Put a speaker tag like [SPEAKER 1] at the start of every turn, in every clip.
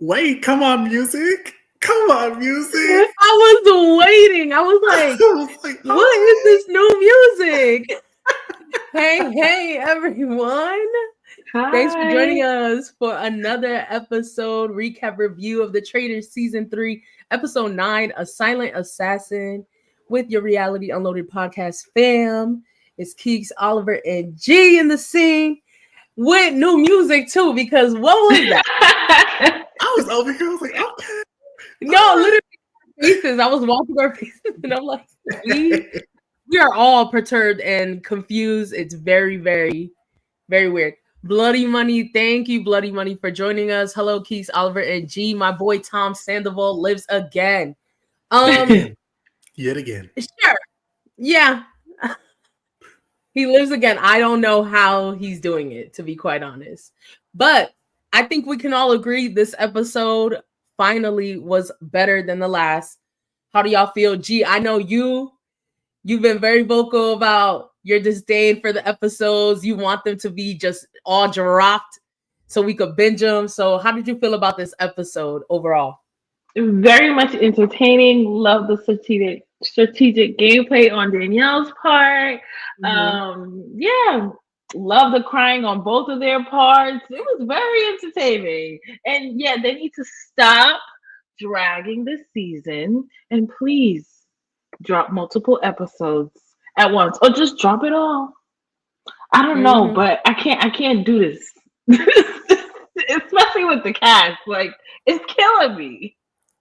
[SPEAKER 1] Wait, come on, music. Come on, music.
[SPEAKER 2] I was waiting. I was like, what is this new music? Hey, everyone.
[SPEAKER 3] Hi.
[SPEAKER 2] Thanks for joining us for another episode recap review of the Traitors Season 3, Episode 9, A Silent Assassin, with your Reality Unloaded podcast fam. It's Keeks, Oliver, and G in the scene with new music too, because what was that?
[SPEAKER 1] I was over here, I was like, okay.
[SPEAKER 2] No, literally faces. I was watching our faces and I'm like, we are all perturbed and confused. It's very, very, very weird. Bloody Money, thank you, Bloody Money, for joining us. Hello, Keeks, Oliver, and G. My boy Tom Sandoval lives again.
[SPEAKER 1] Yet again.
[SPEAKER 2] Sure. Yeah. He lives again. I don't know how he's doing it, to be quite honest. But I think we can all agree this episode finally was better than the last. How do y'all feel? G, I know you've been very vocal about your disdain for the episodes. You want them to be just all dropped so we could binge them. So how did you feel about this episode overall?
[SPEAKER 3] Very much entertaining. Love the strategic gameplay on Danielle's part. Yeah, love the crying on both of their parts. It was very entertaining. And yeah, they need to stop dragging this season and please drop multiple episodes at once or just drop it all. I don't know, but I can't do this. Especially with the cast. Like, it's killing me.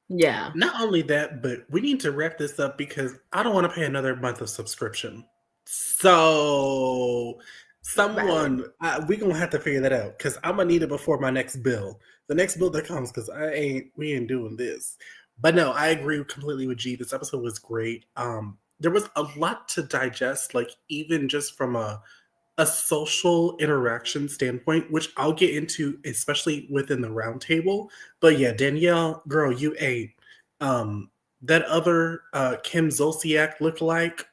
[SPEAKER 2] Yeah.
[SPEAKER 1] Not only that, but we need to wrap this up because I don't want to pay another month of subscription. So someone, we're going to have to figure that out because I'm going to need it before my next bill. The next bill that comes because we ain't doing this. But no, I agree completely with G. This episode was great. There was a lot to digest, like even just from a social interaction standpoint, which I'll get into, especially within the round table. But yeah, Danielle, girl, you ate. That other Kim Zolciak lookalike,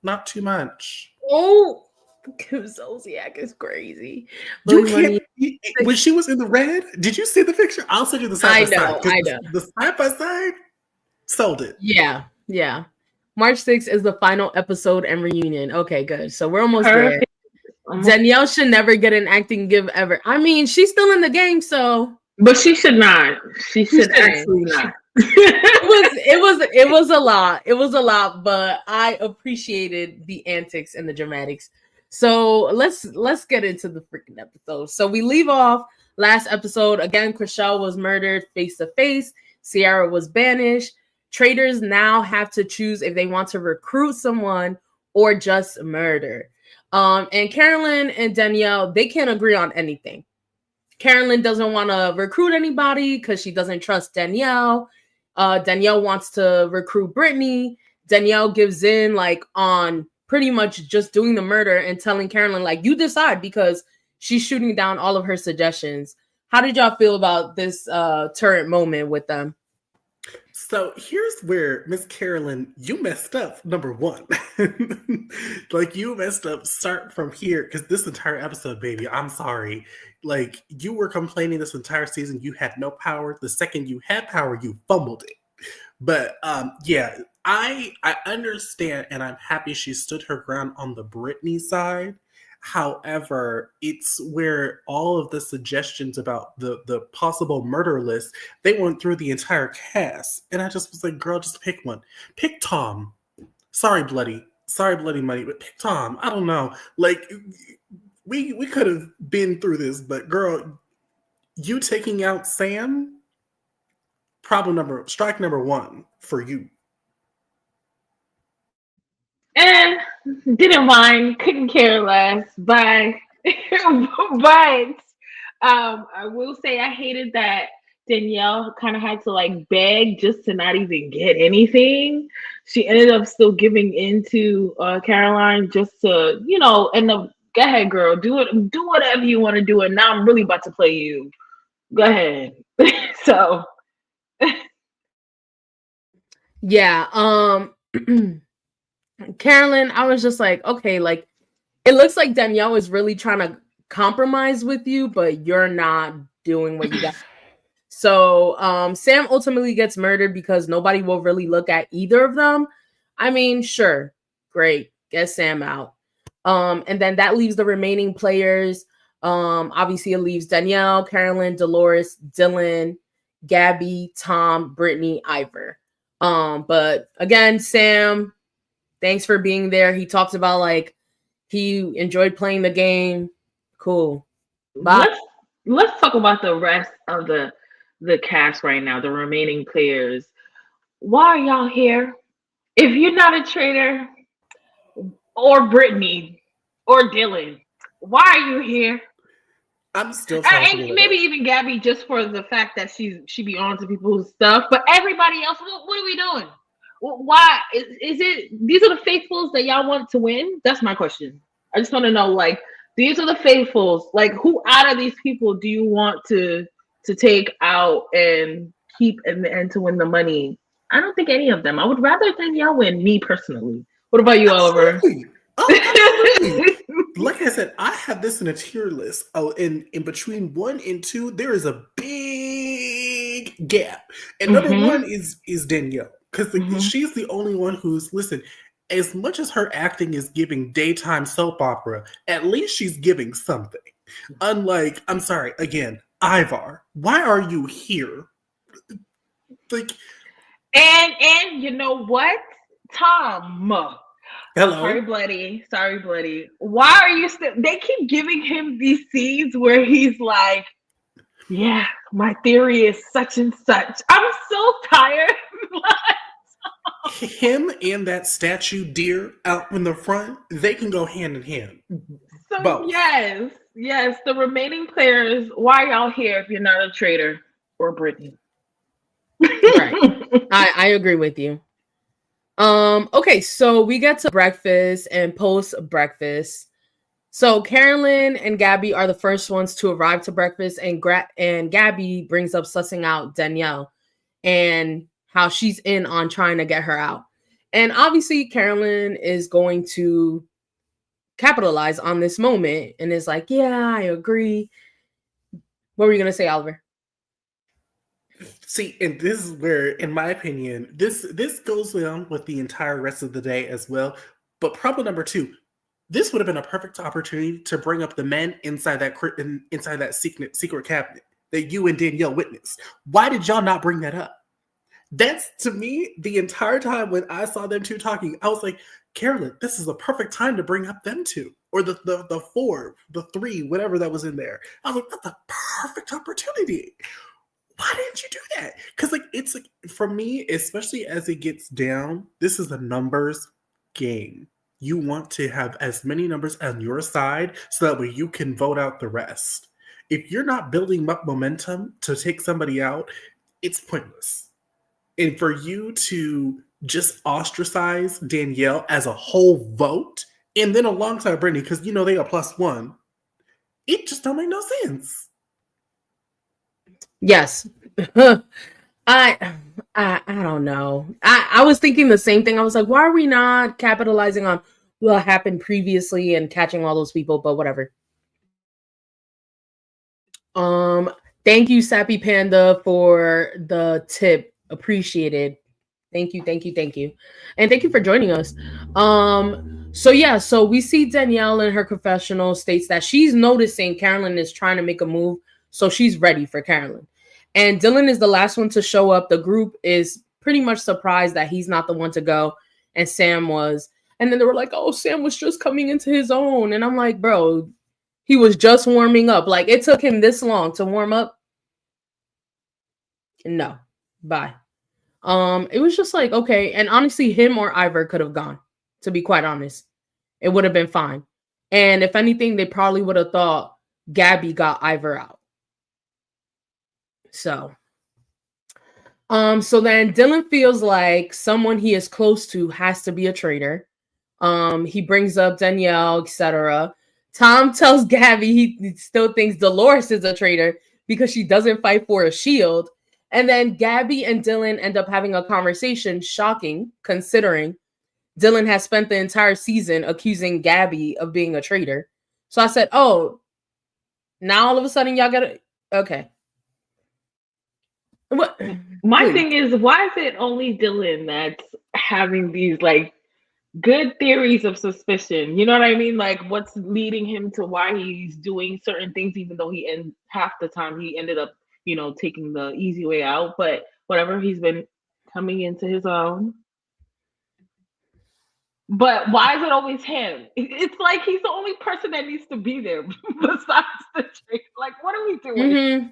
[SPEAKER 1] not too much.
[SPEAKER 2] Oh, Kim Zolciak is crazy.
[SPEAKER 1] You can't. When she was in the red, did you see the picture? I'll send you the side by side.
[SPEAKER 2] I know.
[SPEAKER 1] The side by side sold it.
[SPEAKER 2] Yeah. March 6th is the final episode and reunion. Okay, good. So we're almost there. Danielle should never get an acting give ever. I mean, she's still in the game, so.
[SPEAKER 3] But she should not. She should actually not.
[SPEAKER 2] It was a lot. It was a lot, but I appreciated the antics and the dramatics. So let's get into the freaking episode. So we leave off last episode. Again, Chriselle was murdered face to face. Sierra was banished. Traitors now have to choose if they want to recruit someone or just murder. And Carolyn and Danielle, they can't agree on anything. Carolyn doesn't want to recruit anybody because she doesn't trust Danielle. Danielle wants to recruit Brittany. Danielle gives in on pretty much just doing the murder and telling Carolyn, you decide, because she's shooting down all of her suggestions. How did y'all feel about this turret moment with them?
[SPEAKER 1] So here's where, Miss Carolyn, you messed up, number one. You messed up, start from here, because this entire episode, baby, I'm sorry. You were complaining this entire season, you had no power. The second you had power, you fumbled it. But yeah, I understand, and I'm happy she stood her ground on the Brittany side. However, it's where all of the suggestions about the possible murder list, they went through the entire cast. And I just was like, girl, just pick one. Pick Tom. Sorry, Bloody Money, but pick Tom. I don't know. We could have been through this, but girl, you taking out Sam, strike number one for you.
[SPEAKER 3] And didn't mind, couldn't care less. But I will say I hated that Danielle kind of had to beg just to not even get anything. She ended up still giving into Caroline just to, end up, go ahead, girl, do whatever you want to do. And now I'm really about to play you. Go ahead. So.
[SPEAKER 2] Yeah. Carolyn, I was just like, okay, it looks like Danielle is really trying to compromise with you, but you're not doing what you got. So Sam ultimately gets murdered because nobody will really look at either of them. I mean, sure, great, get Sam out. And then that leaves the remaining players. Obviously, it leaves Danielle, Carolyn, Dolores, Dylan, Gabby, Tom, Brittany, Ivor. But again, Sam, thanks for being there. He talks about like he enjoyed playing the game. Cool. Bye.
[SPEAKER 3] Let's talk about the rest of the cast right now, the remaining players. Why are y'all here? If you're not a traitor, or Brittany, or Dylan, why are you here?
[SPEAKER 1] I'm still trying to
[SPEAKER 3] And
[SPEAKER 1] figure
[SPEAKER 3] maybe
[SPEAKER 1] it out.
[SPEAKER 3] even Gabby, just for the fact that she be on to people's stuff. But everybody else, what are we doing? Why is it? These are the faithfuls that y'all want to win. That's my question. I just want to know, like, these are the faithfuls. Like, who out of these people do you want to take out and keep and to win the money? I don't think any of them. I would rather than y'all win. Me personally. What about you, Oliver?
[SPEAKER 1] Absolutely. Oh, absolutely. Like I said, I have this in a tier list. Oh, in between 1 and 2, there is a big gap. And number one is Danielle. Because she's the only one who's, listen, as much as her acting is giving daytime soap opera, at least she's giving something. Unlike, I'm sorry, again, Ivar. Why are you here? Like,
[SPEAKER 3] and you know what? Tom.
[SPEAKER 1] hello?
[SPEAKER 3] Sorry, bloody. Why are you still? They keep giving him these scenes where he's like, "Yeah, my theory is such and such." I'm so tired.
[SPEAKER 1] Him and that statue deer out in the front, they can go hand in hand.
[SPEAKER 3] So
[SPEAKER 1] Both.
[SPEAKER 3] yes. The remaining players, why y'all here if you're not a traitor or Brittany?
[SPEAKER 2] Right. I agree with you. Okay, so we get to breakfast and post breakfast. So Carolyn and Gabby are the first ones to arrive to breakfast, and Gabby brings up sussing out Danielle and how she's in on trying to get her out. And obviously Carolyn is going to capitalize on this moment and is like, yeah, I agree. What were you going to say, Oliver?
[SPEAKER 1] See, and this is where, in my opinion, this goes on with the entire rest of the day as well. But problem number 2, this would have been a perfect opportunity to bring up the men inside that secret cabinet that you and Danielle witnessed. Why did y'all not bring that up? That's, to me, the entire time when I saw them two talking, I was like, Carolyn, this is a perfect time to bring up them two. Or the 4, the 3, whatever that was in there. I was like, that's a perfect opportunity. Why didn't you do that? Because it's like, for me, especially as it gets down, this is a numbers game. You want to have as many numbers on your side so that way you can vote out the rest. If you're not building up momentum to take somebody out, it's pointless. And for you to just ostracize Danielle as a whole vote, and then alongside Brittany, because they are +1, it just don't make no sense.
[SPEAKER 2] Yes. I don't know. I was thinking the same thing. I was like, why are we not capitalizing on what happened previously and catching all those people? But whatever. Thank you, Sappy Panda, for the tip. Appreciated. Thank you. And thank you for joining us. So we see Danielle in her confessional states that she's noticing Carolyn is trying to make a move, so she's ready for Carolyn. And Dylan is the last one to show up. The group is pretty much surprised that he's not the one to go, and Sam was. And then they were like, oh, Sam was just coming into his own. And I'm like, bro, he was just warming up. Like, it took him this long to warm up. No. Bye. It was just like, okay. And honestly, him or Ivor could have gone, to be quite honest. It would have been fine. And if anything, they probably would have thought Gabby got Ivor out. So then Dylan feels like someone he is close to has to be a traitor. He brings up Danielle, etc. Tom tells Gabby he still thinks Dolores is a traitor because she doesn't fight for a shield. And then Gabby and Dylan end up having a conversation, shocking, considering Dylan has spent the entire season accusing Gabby of being a traitor. So I said, oh, now all of a sudden y'all got it. Okay. What?
[SPEAKER 3] My
[SPEAKER 2] Please.
[SPEAKER 3] thing is, why is it only Dylan that's having these like good theories of suspicion? You know what I mean? Like, what's leading him to why he's doing certain things, even though half the time he ended up, taking the easy way out. But whatever, he's been coming into his own. But why is it always him? It's like he's the only person that needs to be there besides the chick. Like, what are we doing?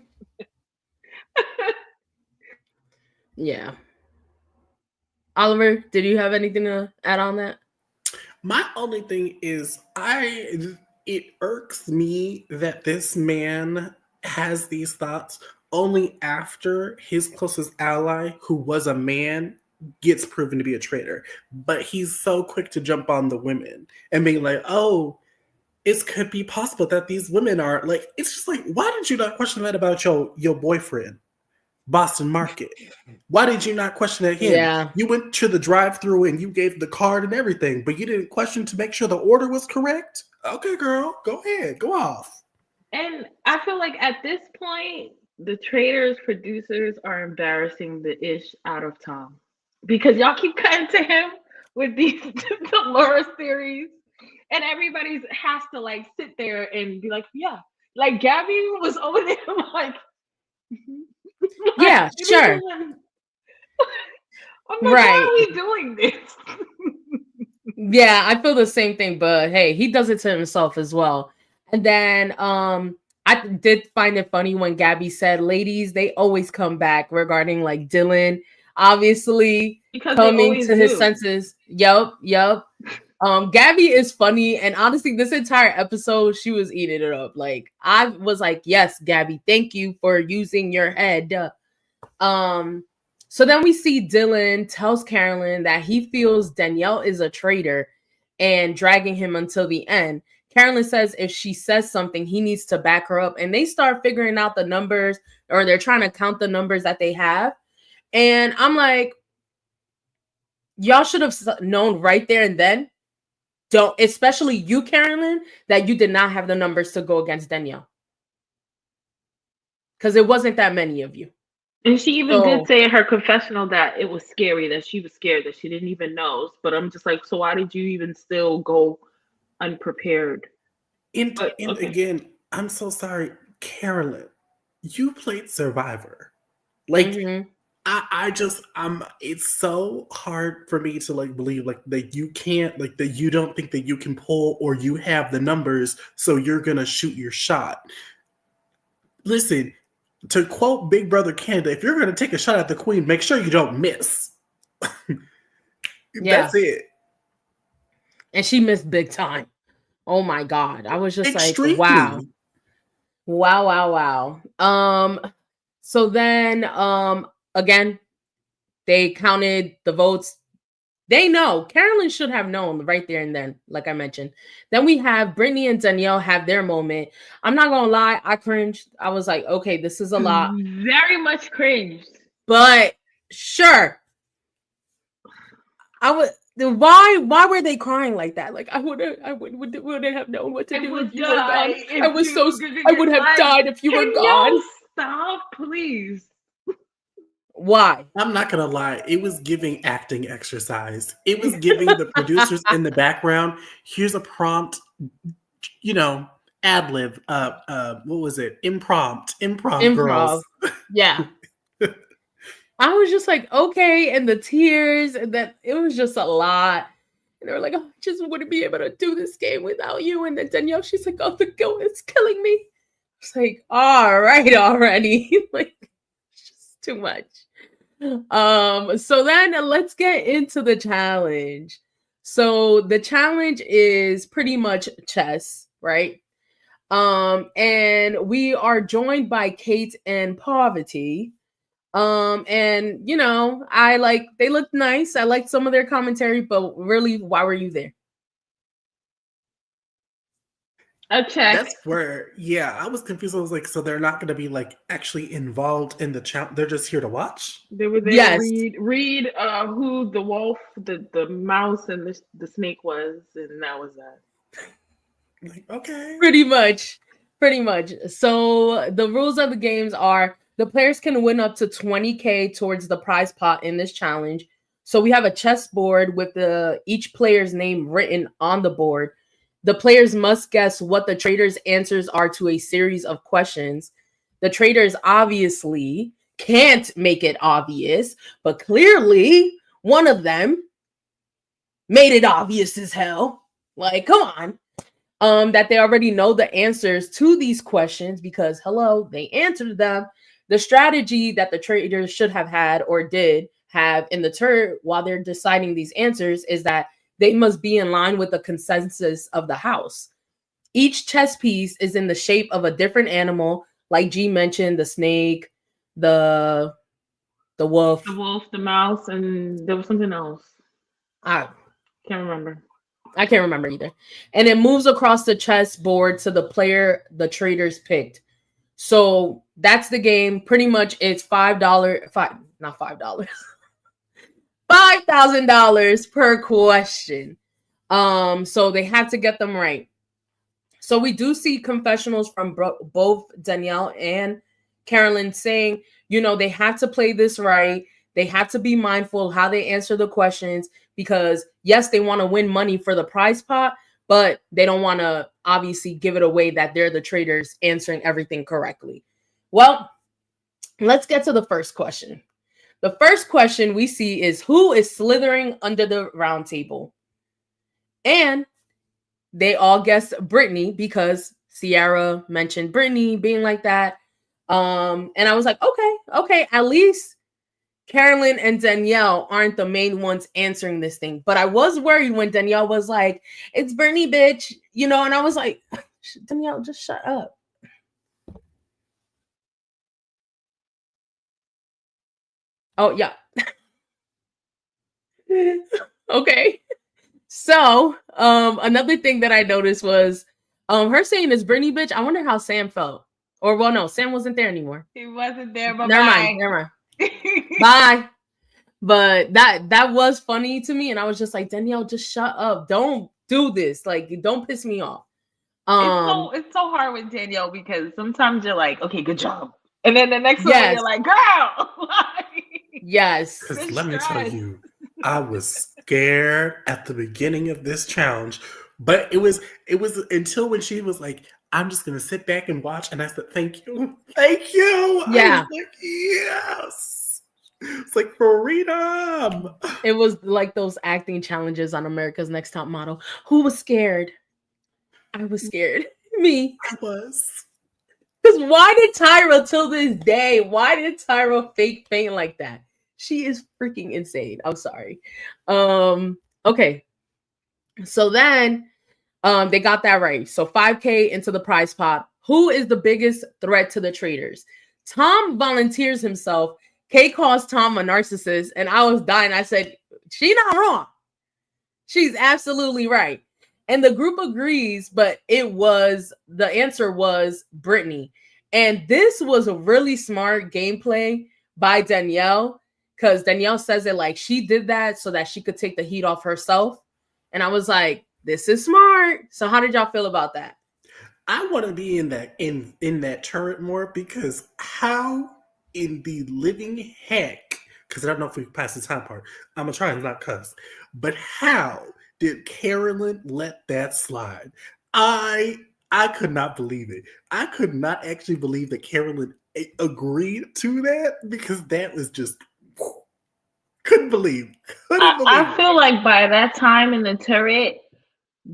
[SPEAKER 2] Mm-hmm. Yeah. Oliver, did you have anything to add on that?
[SPEAKER 1] My only thing is, it irks me that this man has these thoughts only after his closest ally, who was a man, gets proven to be a traitor. But he's so quick to jump on the women and being like, oh, it could be possible that these women are like, it's just like, why did you not question that about your boyfriend, Boston Market? Why did you not question that him?
[SPEAKER 2] Yeah.
[SPEAKER 1] You went to the drive-thru and you gave the card and everything, but you didn't question to make sure the order was correct? Okay, girl, go ahead, go off.
[SPEAKER 3] And I feel like at this point, the Traitors producers are embarrassing the ish out of Tom, because y'all keep cutting to him with these Dolores theories, and everybody's has to like sit there and be like, yeah, like Gabby was over there like,
[SPEAKER 2] Yeah, sure.
[SPEAKER 3] I'm like, why are we doing this?
[SPEAKER 2] Yeah, I feel the same thing, but hey, he does it to himself as well. And then I did find it funny when Gabby said, ladies, they always come back regarding like Dylan, obviously
[SPEAKER 3] because
[SPEAKER 2] coming to his senses. Yup. Gabby is funny, and honestly, this entire episode, she was eating it up. Like, I was like, yes, Gabby, thank you for using your head. So then we see Dylan tells Carolyn that he feels Danielle is a traitor and dragging him until the end. Carolyn says if she says something, he needs to back her up. And they start figuring out the numbers, or they're trying to count the numbers that they have. And I'm like, y'all should have known right there and then. Don't, especially you, Carolyn, that you did not have the numbers to go against Danielle. Because it wasn't that many of you.
[SPEAKER 3] And she even did say in her confessional that it was scary, that she was scared, that she didn't even know. But I'm just like, so why did you even still go unprepared?
[SPEAKER 1] And again, I'm so sorry, Carolyn, you played Survivor. Like, it's so hard for me to like believe like that you can't, like that you don't think that you can pull, or you have the numbers, so you're gonna shoot your shot. Listen, to quote Big Brother Canada, if you're gonna take a shot at the queen, make sure you don't miss. That's it.
[SPEAKER 2] And she missed big time. Oh my God. I was just
[SPEAKER 1] Extremely.
[SPEAKER 2] like, wow. So then again, they counted the votes. They know. Carolyn should have known right there and then, like I mentioned. Then we have Brittany and Danielle have their moment. I'm not gonna lie, I cringed. I was like, okay, this is a lot.
[SPEAKER 3] Very much cringed.
[SPEAKER 2] But sure. Why were they crying like that? Like, I wouldn't have known what to do if you were gone. I would have died if you were gone.
[SPEAKER 3] Stop, please.
[SPEAKER 2] Why?
[SPEAKER 1] I'm not gonna lie, it was giving acting exercise. It was giving the producers in the background, here's a prompt, ad-lib, what was it? Improv girls.
[SPEAKER 2] Yeah. I was just like, okay, and the tears, and that it was just a lot. And they were like, oh, I just wouldn't be able to do this game without you. And then Danielle, she's like, oh, the guilt is killing me. It's like, all right, already. Like, it's just too much. So then let's get into the challenge. So the challenge is pretty much chess, right? And we are joined by Kate and Parvati. And they looked nice. I liked some of their commentary, but really, why were you there?
[SPEAKER 3] A check.
[SPEAKER 1] That's where, I was confused. I was like, so they're not going to be like actually involved in the challenge. They're just here to watch.
[SPEAKER 3] They were there to read who the wolf, the mouse, and the snake was, and that was that.
[SPEAKER 1] Like, okay.
[SPEAKER 2] Pretty much. So the rules of the games are The players can win up to 20K towards the prize pot in this challenge. So we have a chessboard with each player's name written on the board. The players must guess what the traitors' answers are to a series of questions. The traitors obviously can't make it obvious, but clearly one of them made it obvious as hell. Like, come on. That they already know the answers to these questions because, hello, they answered them. The strategy that the traitors should have had or did have in the turret while they're deciding these answers is that they must be in line with the consensus of the house. Each chess piece is in the shape of a different animal, like G mentioned, the snake, the wolf.
[SPEAKER 3] The wolf, the mouse, and there was something else.
[SPEAKER 2] I
[SPEAKER 3] can't remember.
[SPEAKER 2] I can't remember either. And it moves across the chessboard to the player the traitors picked. So that's the game. Pretty much it's $5,000 per question. So they have to get them right. So we do see confessionals from both Danielle and Carolyn saying, they have to play this right. They have to be mindful how they answer the questions because, yes, they want to win money for the prize pot, but they don't want to obviously give it away that they're the traitors answering everything correctly. Well, let's get to the first question. The first question we see is who is slithering under the round table? And they all guessed Brittany because Sierra mentioned Brittany being like that. And I was like, okay, at least Carolyn and Danielle aren't the main ones answering this thing. But I was worried when Danielle was like, it's Brittany, bitch, and I was like, Danielle, just shut up. Oh, yeah. Okay. So, another thing that I noticed was her saying it's Brittany, bitch. I wonder how Sam felt. Or, well, no, Sam wasn't there anymore.
[SPEAKER 3] He wasn't there, but
[SPEAKER 2] never mind. Bye. But that was funny to me, and I was just like, Danielle, just shut up. Don't do this. Like, don't piss me off.
[SPEAKER 3] It's so hard with Danielle because sometimes you're like, okay, good job. And then the next one you're like, girl.
[SPEAKER 2] Yes.
[SPEAKER 1] Because let me tell you, I was scared at the beginning of this challenge, but it was until when she was like, I'm just gonna sit back and watch, and I said, thank you.
[SPEAKER 2] Yeah.
[SPEAKER 1] I was like, yes. It's like freedom.
[SPEAKER 2] It was like those acting challenges on America's Next Top Model. Who was scared? I was scared. Me.
[SPEAKER 1] I was.
[SPEAKER 2] Because why did Tyra till this day? Why did Tyra fake faint like that? She is freaking insane. I'm sorry. Okay. So then they got that right. So 5K into the prize pot. Who is the biggest threat to the traitors? Tom volunteers himself. Kay calls Tom a narcissist, and I was dying. I said, she's not wrong. She's absolutely right. And the group agrees, but the answer was Brittany. And this was a really smart gameplay by Danielle, because Danielle says it like she did that so that she could take the heat off herself. And I was like, this is smart. So how did y'all feel about that?
[SPEAKER 1] I want to be in that turret more, because how in the living heck, because I don't know if we passed the time part, I'm going to try and not cuss, but how did Carolyn let that slide? I could not believe it. I could not actually believe that Carolyn agreed to that, because that was just couldn't believe.
[SPEAKER 3] I feel like by that time in the turret,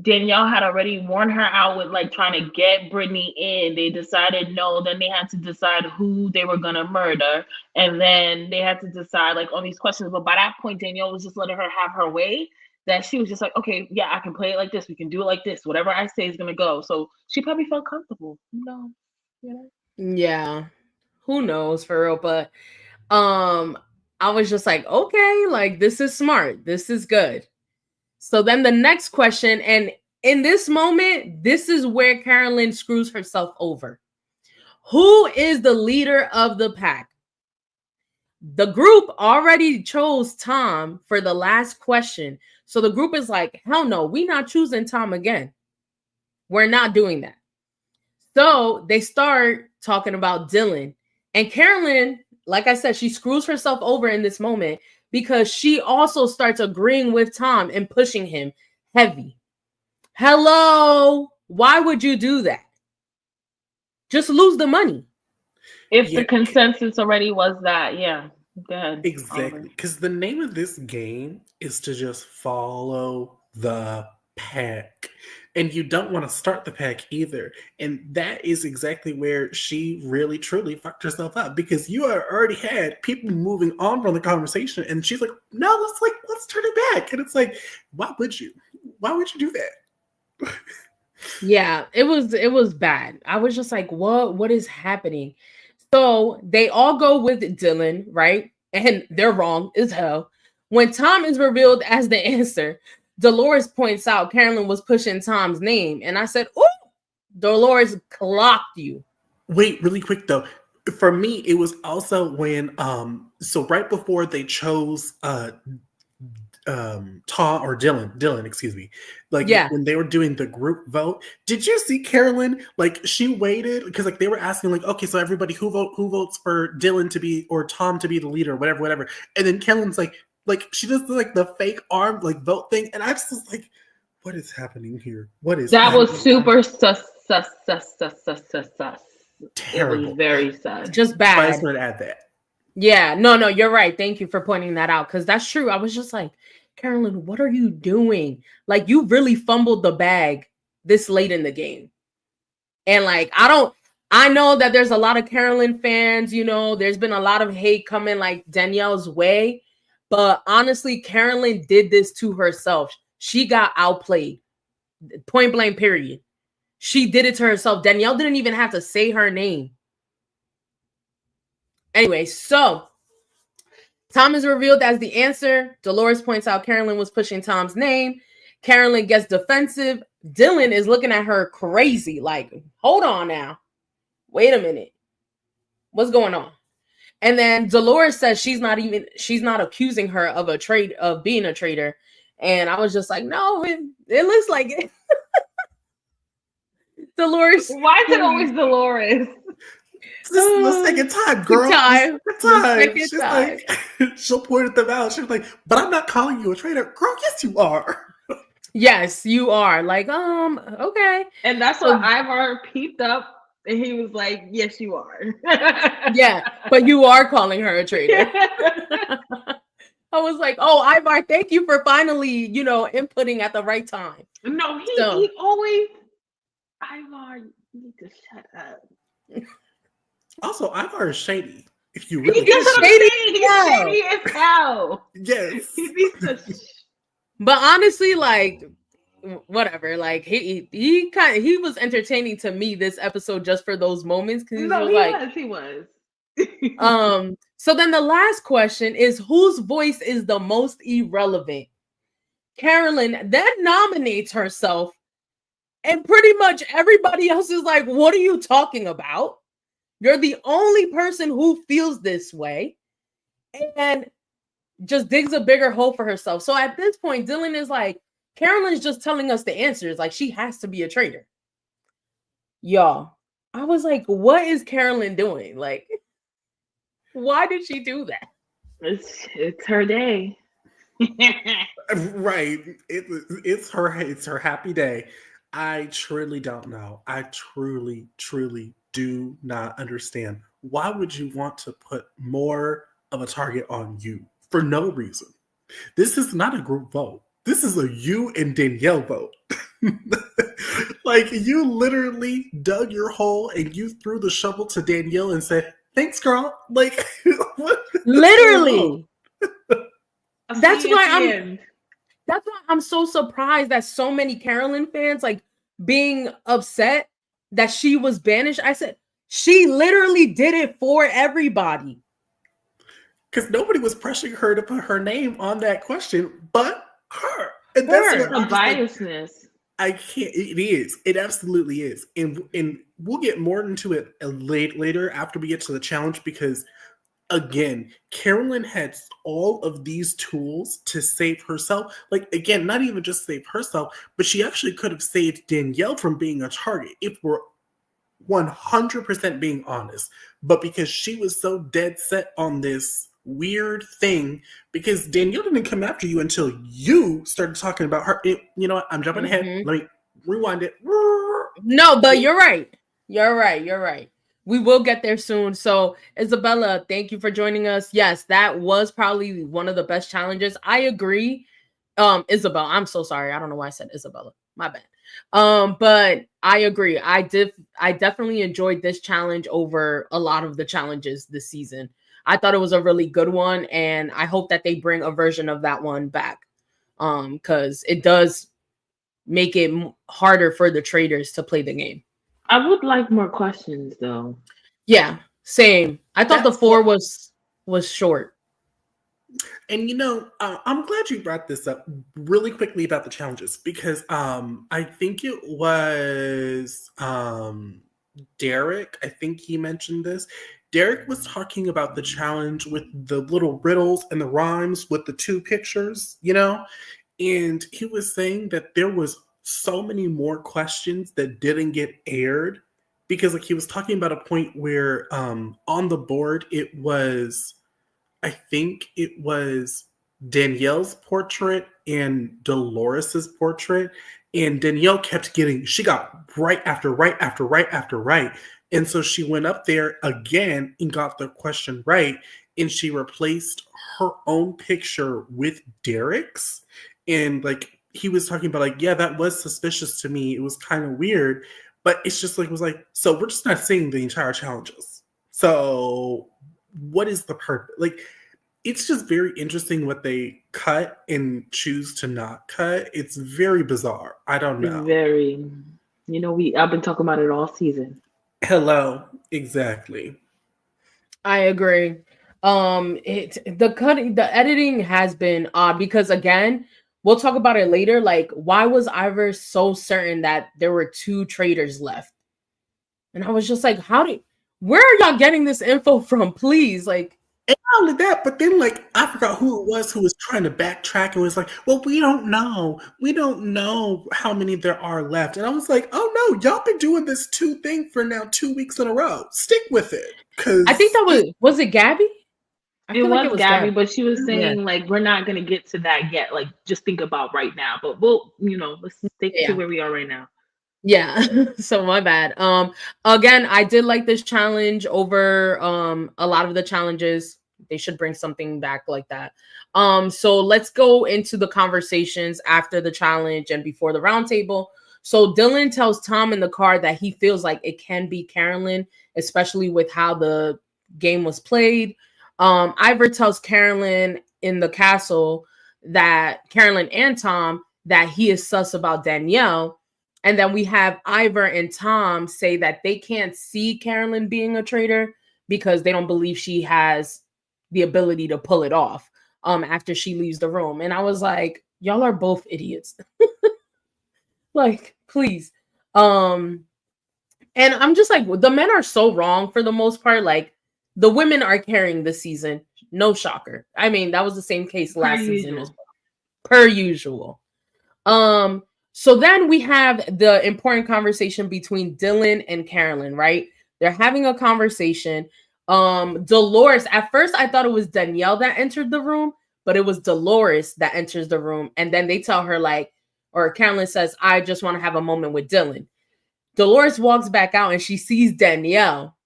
[SPEAKER 3] Danielle had already worn her out with like trying to get Brittany in. They decided no, then they had to decide who they were gonna murder, and then they had to decide like all these questions. But by that point, Danielle was just letting her have her way. That she was just like, okay, yeah, I can play it like this. We can do it like this. Whatever I say is gonna go. So she probably felt comfortable.
[SPEAKER 2] Yeah, who knows for real? But I was just like, okay, like this is smart. This is good. So then the next question, and in this moment, this is where Carolyn screws herself over. Who is the leader of the pack? The group already chose Tom for the last question. So the group is like, hell no, we're not choosing Tom again. We're not doing that. So they start talking about Dylan. And Carolyn, like I said, she screws herself over in this moment because she also starts agreeing with Tom and pushing him heavy. Hello, why would you do that? Just lose the money.
[SPEAKER 3] If the consensus already was that, yeah. Go ahead.
[SPEAKER 1] Exactly. Because the name of this game is to just follow the pack. And you don't want to start the pack either. And that is exactly where she really, truly fucked herself up. Because you already had people moving on from the conversation. And she's like, no, let's turn it back. And it's like, why would you? Why would you do that?
[SPEAKER 2] Yeah, it was bad. I was just like, what is happening? So they all go with Dylan, right? And they're wrong as hell. When Tom is revealed as the answer, Dolores points out Carolyn was pushing Tom's name. And I said, oh, Dolores clocked you.
[SPEAKER 1] Wait, really quick though. For me, it was also when so right before they chose Tom or Dylan, excuse me. Like when they were doing the group vote, did you see Carolyn? Like she waited because like they were asking like, okay, so everybody who votes for Dylan to be or Tom to be the leader, whatever. And then Carolyn's like she does like the fake arm like vote thing, and I just was like, what is happening here? What is
[SPEAKER 3] that?
[SPEAKER 1] Happening?
[SPEAKER 3] Was super sus.
[SPEAKER 1] Terrible.
[SPEAKER 3] It was very sus.
[SPEAKER 2] Just bad.
[SPEAKER 1] I just want to add that.
[SPEAKER 2] Yeah, no, you're right. Thank you for pointing that out because that's true. I was just like, Carolyn, what are you doing? Like, you really fumbled the bag this late in the game. And like, I know that there's a lot of Carolyn fans, you know, there's been a lot of hate coming like Danielle's way. But honestly, Carolyn did this to herself. She got outplayed. Point blank, period. She did it to herself. Danielle didn't even have to say her name. Anyway, so Tom is revealed as the answer. Dolores points out Carolyn was pushing Tom's name. Carolyn gets defensive. Dylan is looking at her crazy, like, hold on now. Wait a minute. What's going on? And then Dolores says she's not accusing her of being a traitor. And I was just like, no, it looks like it. Dolores.
[SPEAKER 3] Why is it always Dolores?
[SPEAKER 1] This is the second time, girl. She's like, she'll point at them out. She's like, but I'm not calling you a traitor. Girl, yes, you are.
[SPEAKER 2] Yes, you are. Like, okay.
[SPEAKER 3] And that's what Ivar peeped up. And he was like, yes, you are.
[SPEAKER 2] Yeah, but you are calling her a traitor. I was like, oh, Ivar, thank you for finally, inputting at the right time.
[SPEAKER 3] No, he always, Ivar, you need to shut up.
[SPEAKER 1] Also, Ivar is shady. If you really
[SPEAKER 3] He's shady as hell.
[SPEAKER 1] Yes.
[SPEAKER 3] He needs to.
[SPEAKER 2] But honestly, like, whatever. Like he was entertaining to me this episode just for those moments because
[SPEAKER 3] he was.
[SPEAKER 2] So then the last question is whose voice is the most irrelevant? Carolyn then nominates herself, and pretty much everybody else is like, "What are you talking about? You're the only person who feels this way," and just digs a bigger hole for herself. So at this point, Dylan is like, Carolyn's just telling us the answers. Like, she has to be a traitor. Y'all, I was like, what is Carolyn doing? Like, why did she do that?
[SPEAKER 3] It's her day.
[SPEAKER 1] Right. It's her happy day. I truly don't know. I truly do not understand. Why would you want to put more of a target on you for no reason? This is not a group vote. This is a you and Danielle vote. Like, you literally dug your hole and you threw the shovel to Danielle and said, thanks, girl. Like, what?
[SPEAKER 2] Literally. That's why I'm so surprised that so many Carolyn fans like being upset that she was banished. I said, she literally did it for everybody.
[SPEAKER 1] Because nobody was pressuring her to put her name on that question, but her. And that's
[SPEAKER 3] a biasness.
[SPEAKER 1] Like, I can't. It is. It absolutely is. And we'll get more into it later after we get to the challenge because, again, Carolyn had all of these tools to save herself. Like, again, not even just save herself, but she actually could have saved Danielle from being a target if we're 100% being honest. But because she was so dead set on this weird thing, because Danielle didn't come after you until you started talking about her. You know what? I'm jumping ahead. Let me rewind it.
[SPEAKER 2] No, but you're right. You're right. We will get there soon. So, Isabella, thank you for joining us. Yes, that was probably one of the best challenges. I agree. Isabel, I'm so sorry. I don't know why I said Isabella. My bad. But I agree. I definitely enjoyed this challenge over a lot of the challenges this season. I thought it was a really good one, and I hope that they bring a version of that one back. Because it does make it harder for the Traitors to play the game.
[SPEAKER 3] I would like more questions though.
[SPEAKER 2] Yeah, same. I thought the 4 was short.
[SPEAKER 1] And I'm glad you brought this up really quickly about the challenges, because I think it was Derek. I think he mentioned this. Derek was talking about the challenge with the little riddles and the rhymes with the 2 pictures, and he was saying that there was so many more questions that didn't get aired, because like he was talking about a point where on the board I think it was Danielle's portrait and Dolores's portrait, and Danielle she got right after right after right after right. And so she went up there again and got the question right, and she replaced her own picture with Derek's. And like he was talking about, like, yeah, that was suspicious to me. It was kind of weird, but it's just like, it was like, so we're just not seeing the entire challenges. So what is the purpose? Like, it's just very interesting what they cut and choose to not cut. It's very bizarre. I don't know.
[SPEAKER 3] Very. I've been talking about it all season.
[SPEAKER 1] Hello. Exactly.
[SPEAKER 2] I agree. The editing has been odd, because again, we'll talk about it later. Like, why was Ivor so certain that there were 2 Traitors left? And I was just like, where are y'all getting this info from? Please, like.
[SPEAKER 1] And not only that, but then like I forgot who it was who was trying to backtrack and was like, well, we don't know. We don't know how many there are left. And I was like, oh no, y'all been doing this 2 thing for now 2 weeks in a row. Stick with it. Cause
[SPEAKER 2] I think that was it Gabby?
[SPEAKER 3] It was Gabby, but she was saying like, we're not gonna get to that yet. Like, just think about right now. But we'll, let's stick to where we are right now.
[SPEAKER 2] Yeah. So my bad. Again, I did like this challenge over a lot of the challenges. They should bring something back like that. So let's go into the conversations after the challenge and before the roundtable. So Dylan tells Tom in the car that he feels like it can be Carolyn, especially with how the game was played. Ivor tells Carolyn in the castle that Carolyn and Tom that he is sus about Danielle. And then we have Ivor and Tom say that they can't see Carolyn being a traitor because they don't believe she has the ability to pull it off after she leaves the room. And I was like, y'all are both idiots. Like, please. And I'm just like, the men are so wrong for the most part. Like, the women are carrying this season. No shocker. I mean, that was the same case last season as well. Per usual. So then we have the important conversation between Dylan and Carolyn, right? They're having a conversation. Dolores, at first I thought it was Danielle that entered the room, but it was Dolores that enters the room. And then they tell her, like, or Carolyn says, I just want to have a moment with Dylan. Dolores walks back out and she sees Danielle.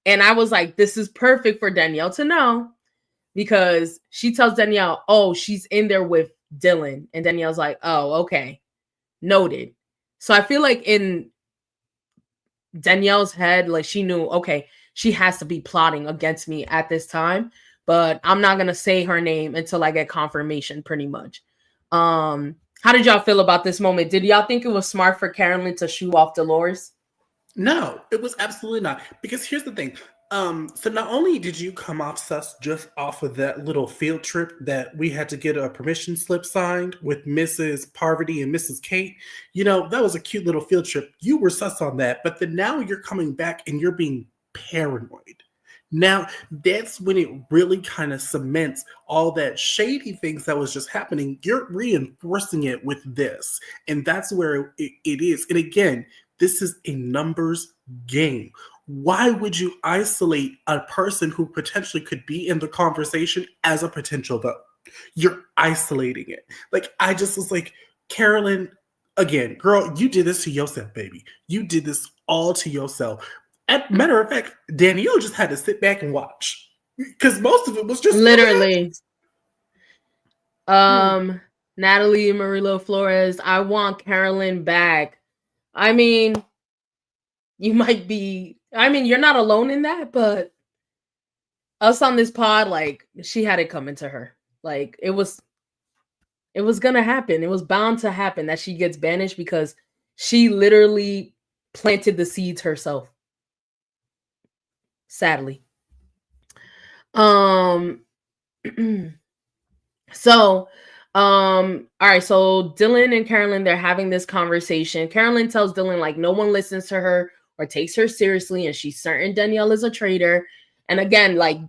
[SPEAKER 2] And I was like, this is perfect for Danielle to know, because she tells Danielle, oh, she's in there with Dylan. And Danielle's like, oh, okay. Noted. So I feel like in Danielle's head, like, she knew, okay, she has to be plotting against me at this time, but I'm not going to say her name until I get confirmation, pretty much. How did y'all feel about this moment? Did y'all think it was smart for Carolyn to shoo off Dolores?
[SPEAKER 1] No, it was absolutely not. Because here's the thing. So not only did you come off sus just off of that little field trip that we had to get a permission slip signed with Mrs. Parvati and Mrs. Kate, that was a cute little field trip. You were sus on that, but then now you're coming back and you're being paranoid. Now, that's when it really kind of cements all that shady things that was just happening. You're reinforcing it with this. And that's where it is. And again, This is a numbers game. Why would you isolate a person who potentially could be in the conversation as a potential vote? You're isolating it. Like, I just was like, Carolyn, again, girl, you did this to yourself, baby. You did this all to yourself. As a matter of fact, Danielle just had to sit back and watch because most of it was just
[SPEAKER 2] literally. Natalie Murillo Flores, I want Carolyn back. I mean, you might be, I mean, you're not alone in that, but us on this pod, like, she had it coming to her. Like, it was gonna happen. It was bound to happen that she gets banished because she literally planted the seeds herself. Sadly. So, all right, so Dylan and Carolyn, they're having this conversation. Carolyn tells Dylan, like, no one listens to her or takes her seriously, and she's certain Danielle is a traitor. And again, like,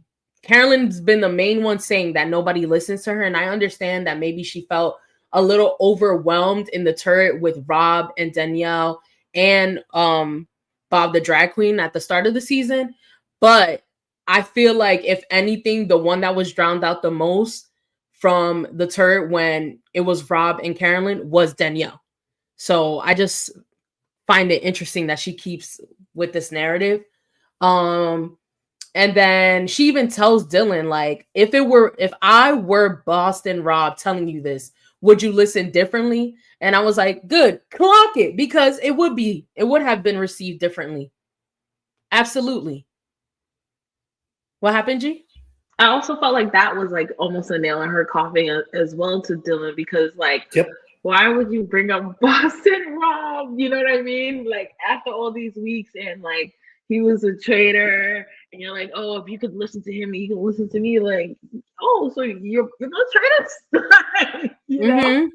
[SPEAKER 2] Carolyn's been the main one saying that nobody listens to her, and I understand that maybe she felt a little overwhelmed in the turret with Rob and Danielle and Bob the drag queen at the start of the season. But I feel like, if anything, the one that was drowned out the most from the turret when it was Rob and Carolyn was Danielle. So I just find it interesting that she keeps with this narrative. And then she even tells Dylan, like, if I were Boston Rob telling you this, would you listen differently? And I was like, good, clock it, because it would have been received differently. Absolutely. What happened, G?
[SPEAKER 3] I also felt like that was like almost a nail in her coffin as well to Dylan, because like, why would you bring up Boston Rob? You know what I mean? Like, after all these weeks, and like, he was a traitor, and you're like, oh, if you could listen to him, you can listen to me. Like, oh, so you're not traitors? You know?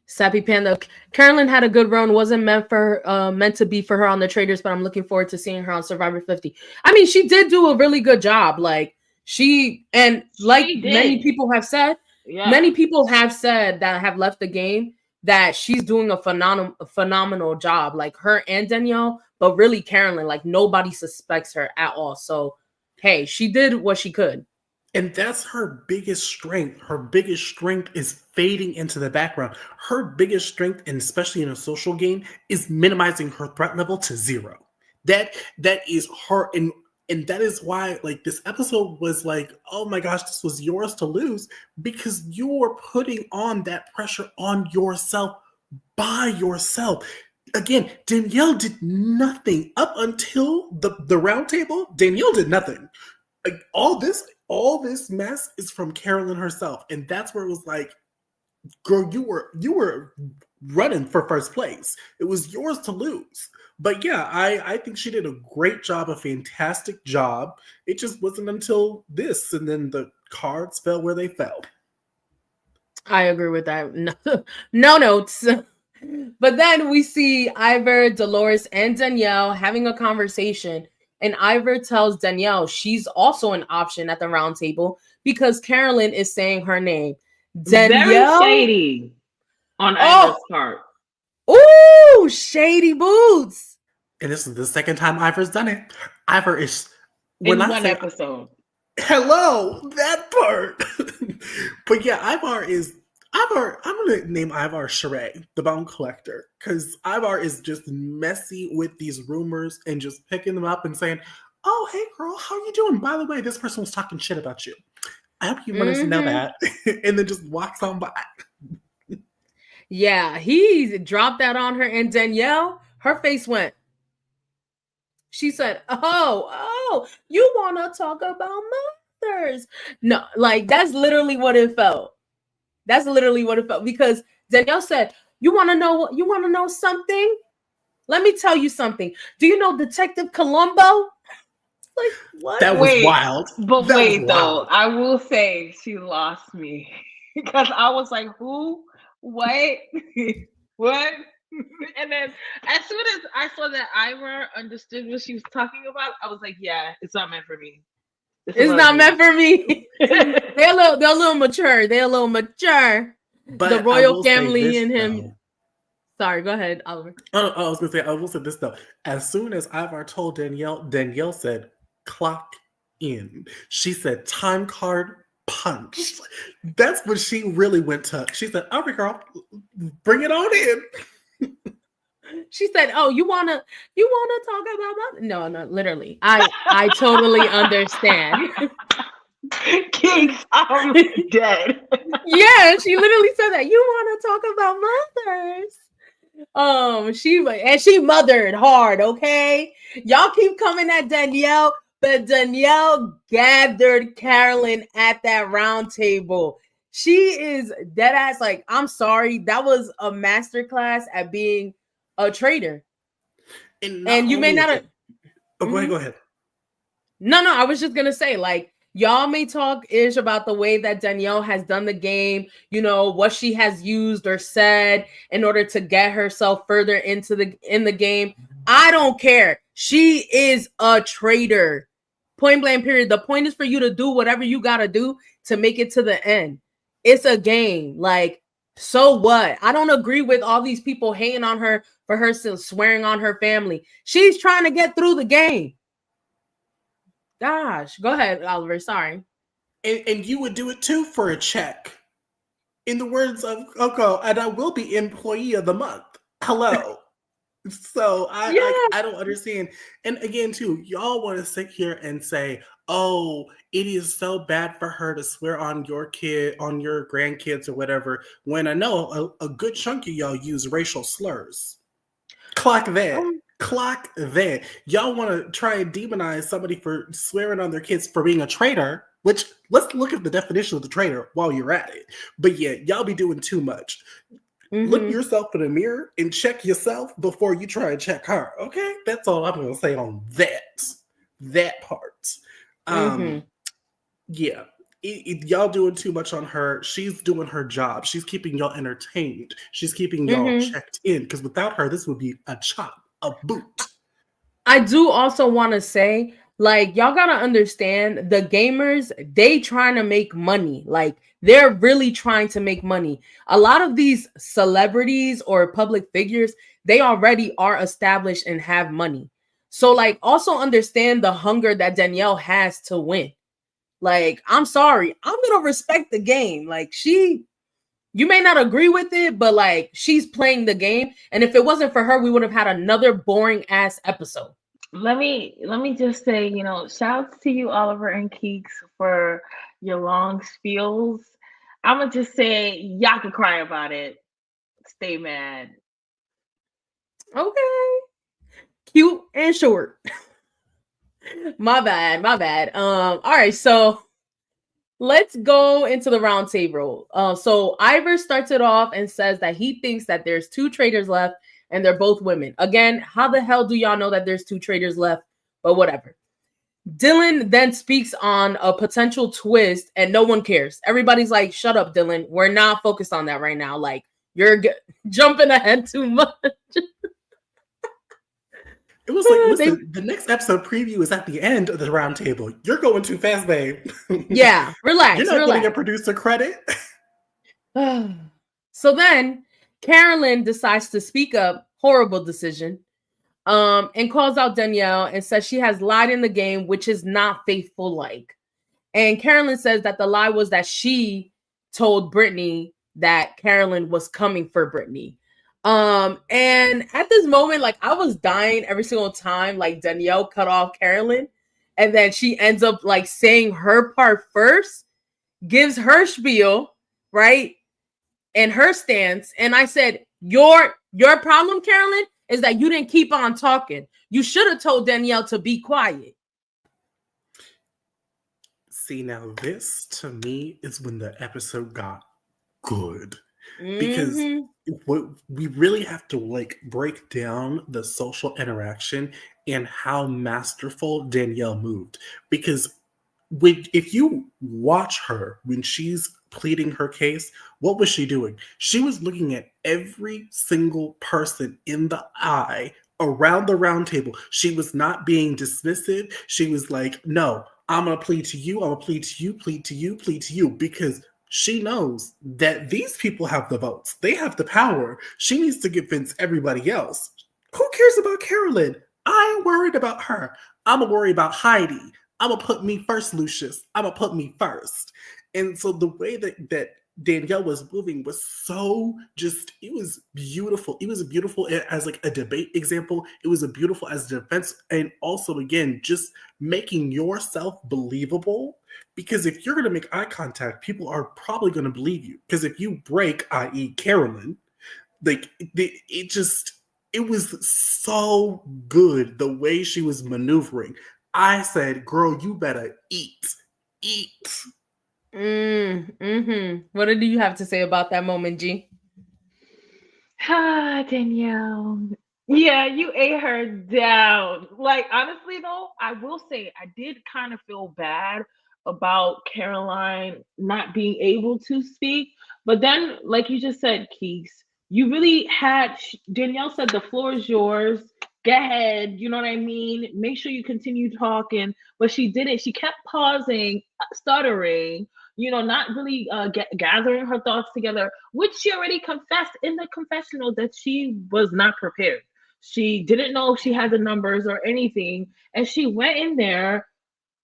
[SPEAKER 2] Sappy Panda. Carolyn had a good run. Wasn't meant to be for her on the Traitors, but I'm looking forward to seeing her on Survivor 50. I mean, she did do a really good job. Like, many people have said, many people have said that have left the game, that she's doing a phenomenal job. Like, her and Danielle, but really Carolyn, like, nobody suspects her at all. So, hey, she did what she could.
[SPEAKER 1] And that's her biggest strength. Her biggest strength is fading into the background. Her biggest strength, and especially in a social game, is minimizing her threat level to 0. That is her, and that is why, like, this episode was like, oh my gosh, this was yours to lose, because you're putting on that pressure on yourself by yourself. Again, Danielle did nothing up until the round table. Danielle did nothing. Like, all this mess is from Carolyn herself, and that's where it was like, girl, you were running for first place. It was yours to lose. But yeah, I think she did a great job, a fantastic job. It just wasn't until this, and then the cards fell where they fell.
[SPEAKER 2] I agree with that. No notes. But then we see Ivor, Dolores, and Danielle having a conversation. And Ivor tells Danielle she's also an option at the round table because Carolyn is saying her name. Danielle,
[SPEAKER 3] very shady on Ivor's part.
[SPEAKER 2] Ooh, shady boots.
[SPEAKER 1] And this is the second time Ivor's done it. Ivor is
[SPEAKER 3] in one episode.
[SPEAKER 1] Hello, that part. But yeah, Ivor. I'm gonna name Ivor Sheree, the Bone Collector, because Ivor is just messy with these rumors and just picking them up and saying, "Oh, hey, girl, how you doing? By the way, this person was talking shit about you. I hope you want us to know that." And then just walks on by.
[SPEAKER 2] Yeah, he dropped that on her, and Danielle, her face went. She said, "Oh, you want to talk about mothers?" No, like, that's literally what it felt. That's literally what it felt, because Danielle said, you want to know something? Let me tell you something. Do you know Detective Columbo? Like, what?
[SPEAKER 1] That was wild.
[SPEAKER 3] But wait, though, I will say she lost me because I was like, who? What? What? And then as soon as I saw that Ivor understood what she was talking about, I was like, yeah, it's not meant for me.
[SPEAKER 2] It's not meant for me. They're a little mature. They're a little mature.
[SPEAKER 1] But
[SPEAKER 2] the royal family and him.
[SPEAKER 1] Though.
[SPEAKER 2] Sorry, go ahead, Oliver.
[SPEAKER 1] I was gonna say, I will say this though. As soon as Ivar told Danielle said, "Clock in." She said, "Time card punch." That's when she really went to. She said, "All right, girl, bring it on in."
[SPEAKER 2] She said, "Oh, you wanna talk about my?" No, literally. I totally understand.
[SPEAKER 3] Keeks, I'm dead.
[SPEAKER 2] Yeah, she literally said that. You want to talk about mothers? She mothered hard. Okay, y'all keep coming at Danielle, but Danielle gathered Carolyn at that round table. She is dead ass. Like, I'm sorry, that was a masterclass at being a traitor. And you may not have.
[SPEAKER 1] Go ahead.
[SPEAKER 2] No, I was just gonna say, like, y'all may talk ish about the way that Danielle has done the game, you know, what she has used or said in order to get herself further in the game. I don't care. She is a traitor. Point blank, period. The point is for you to do whatever you gotta do to make it to the end. It's a game. Like, so what? I don't agree with all these people hating on her for her still swearing on her family. She's trying to get through the game. Gosh, go ahead, Oliver. Sorry.
[SPEAKER 1] And you would do it too for a check. In the words of Coco, and I will be employee of the month. Hello. So I don't understand. And again, too, y'all want to sit here and say, "Oh, it is so bad for her to swear on your kid, on your grandkids, or whatever." When I know a good chunk of y'all use racial slurs. Clock that. Clock that. Y'all want to try and demonize somebody for swearing on their kids for being a traitor, which, let's look at the definition of the traitor while you're at it. But yeah, y'all be doing too much. Look yourself in the mirror and check yourself before you try and check her. Okay? That's all I'm going to say on that part. Yeah. Y'all doing too much on her. She's doing her job. She's keeping y'all entertained. She's keeping y'all checked in, because without her, this would be a chop, a boot.
[SPEAKER 2] I do also want to say, like, y'all gotta understand, the gamers, they trying to make money. Like, they're really trying to make money. A lot of these celebrities or public figures, they already are established and have money. So, like, also understand the hunger that Danielle has to win. Like, I'm sorry, I'm gonna respect the game. Like, you may not agree with it, but like, she's playing the game. And if it wasn't for her, we would have had another boring ass episode.
[SPEAKER 3] Let me just say, you know, shouts to you, Oliver and Keeks, for your long spiels. I'm gonna just say, y'all can cry about it. Stay mad.
[SPEAKER 2] Okay. Cute and short. My bad. All right, so let's go into the round table. So Ivor starts it off and says that he thinks that there's 2 traitors left and they're both women. Again, how the hell do y'all know that there's 2 traitors left? But whatever. Dylan then speaks on a potential twist and no one cares. Everybody's like, shut up, Dylan. We're not focused on that right now. Like, you're jumping ahead too much.
[SPEAKER 1] It was like, listen, the next episode preview is at the end of the round table. You're going too fast, babe.
[SPEAKER 2] Yeah, relax.
[SPEAKER 1] You're not getting a producer credit.
[SPEAKER 2] So then Carolyn decides to speak up, horrible decision, and calls out Danielle and says she has lied in the game, which is not faithful like. And Carolyn says that the lie was that she told Brittany that Carolyn was coming for Brittany. And at this moment, like, I was dying every single time, like, Danielle cut off Carolyn, and then she ends up like saying her part first, gives her spiel, right? And her stance. And I said, your problem, Carolyn, is that you didn't keep on talking. You should have told Danielle to be quiet.
[SPEAKER 1] See, now this to me is when the episode got good. Because what we really have to like break down the social interaction and how masterful Danielle moved. Because if you watch her when she's pleading her case, what was she doing? She was looking at every single person in the eye around the round table. She was not being dismissive. She was like, no, I'm going to plead to you. I'm going to plead to you, plead to you, plead to you. Because She knows that these people have the votes. They have the power. She needs to convince everybody else. Who cares about Carolyn? I ain't worried about her. I'm going to worry about Heidi. I'm going to put me first, Lucius. I'm going to put me first. And so the way that Danielle was moving was so just, it was beautiful. It was beautiful as like a debate example. It was a beautiful as a defense. And also, again, just making yourself believable. Because if you're going to make eye contact, people are probably going to believe you. Because if you break, i.e. Carolyn, like it was so good the way she was maneuvering. I said, girl, you better eat.
[SPEAKER 2] What do you have to say about that moment, G?
[SPEAKER 3] Danielle. Yeah, you ate her down. Like, honestly, though, I will say I did kind of feel bad about Caroline not being able to speak. But then, like you just said, Keeks, you really had, Danielle said, the floor is yours. Go ahead. You know what I mean? Make sure you continue talking. But she didn't. She kept pausing, stuttering, not really gathering her thoughts together, which she already confessed in the confessional that she was not prepared. She didn't know if she had the numbers or anything. And she went in there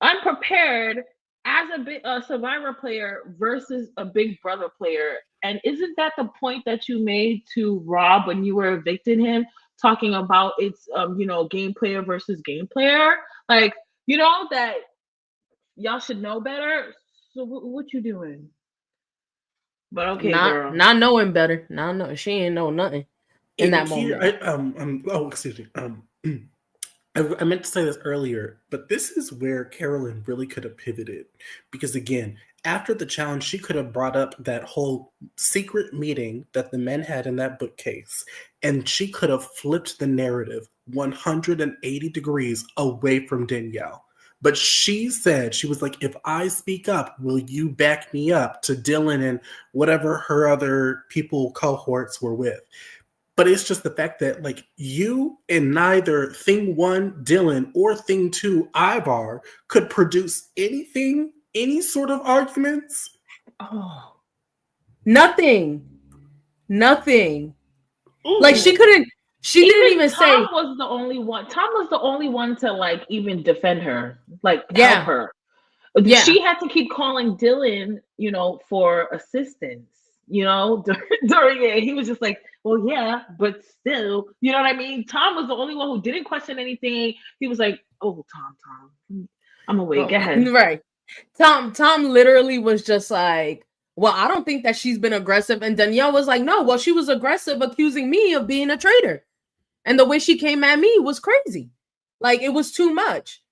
[SPEAKER 3] unprepared as a Survivor player versus a Big Brother player. And isn't that the point that you made to Rob when you were evicting him, talking about it's game player versus game player? Like, that y'all should know better. So what you doing? But okay, girl.
[SPEAKER 2] Not knowing better. No, she ain't know nothing in that moment.
[SPEAKER 1] Excuse me. I meant to say this earlier, but this is where Carolyn really could have pivoted. Because again, after the challenge, she could have brought up that whole secret meeting that the men had in that bookcase. And she could have flipped the narrative 180 degrees away from Danielle. But she said, she was like, if I speak up, will you back me up, to Dylan and whatever her other people cohorts were with. But it's just the fact that, like, you and neither Thing 1, Dylan, or Thing 2, Ivar, could produce anything, any sort of arguments.
[SPEAKER 2] Oh, nothing.
[SPEAKER 3] Ooh.
[SPEAKER 2] Like, she didn't even say.
[SPEAKER 3] Tom was the only one to, like, even defend her, like, help her. Yeah. She had to keep calling Dylan, for assistance, during it. He was just like, well, yeah, but still, you know what I mean? Tom was the only one who didn't question anything. He was like, oh, Tom, I'm gonna wait. Go ahead.
[SPEAKER 2] Right. Tom literally was just like, well, I don't think that she's been aggressive. And Danielle was like, no, well, she was aggressive, accusing me of being a traitor. And the way she came at me was crazy. Like, it was too much.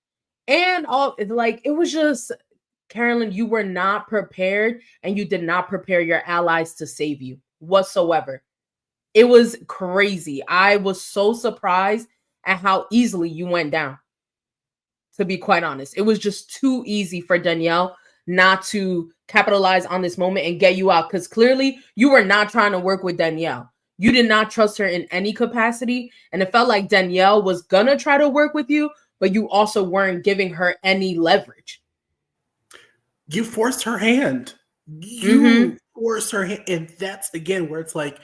[SPEAKER 2] And it was just, Carolyn, you were not prepared, and you did not prepare your allies to save you whatsoever. It was crazy. I was so surprised at how easily you went down, to be quite honest. It was just too easy for Danielle not to capitalize on this moment and get you out, because clearly you were not trying to work with Danielle. You did not trust her in any capacity, and it felt like Danielle was gonna try to work with you, but you also weren't giving her any leverage.
[SPEAKER 1] You forced her hand. You forced her hand. And that's, again, where it's like,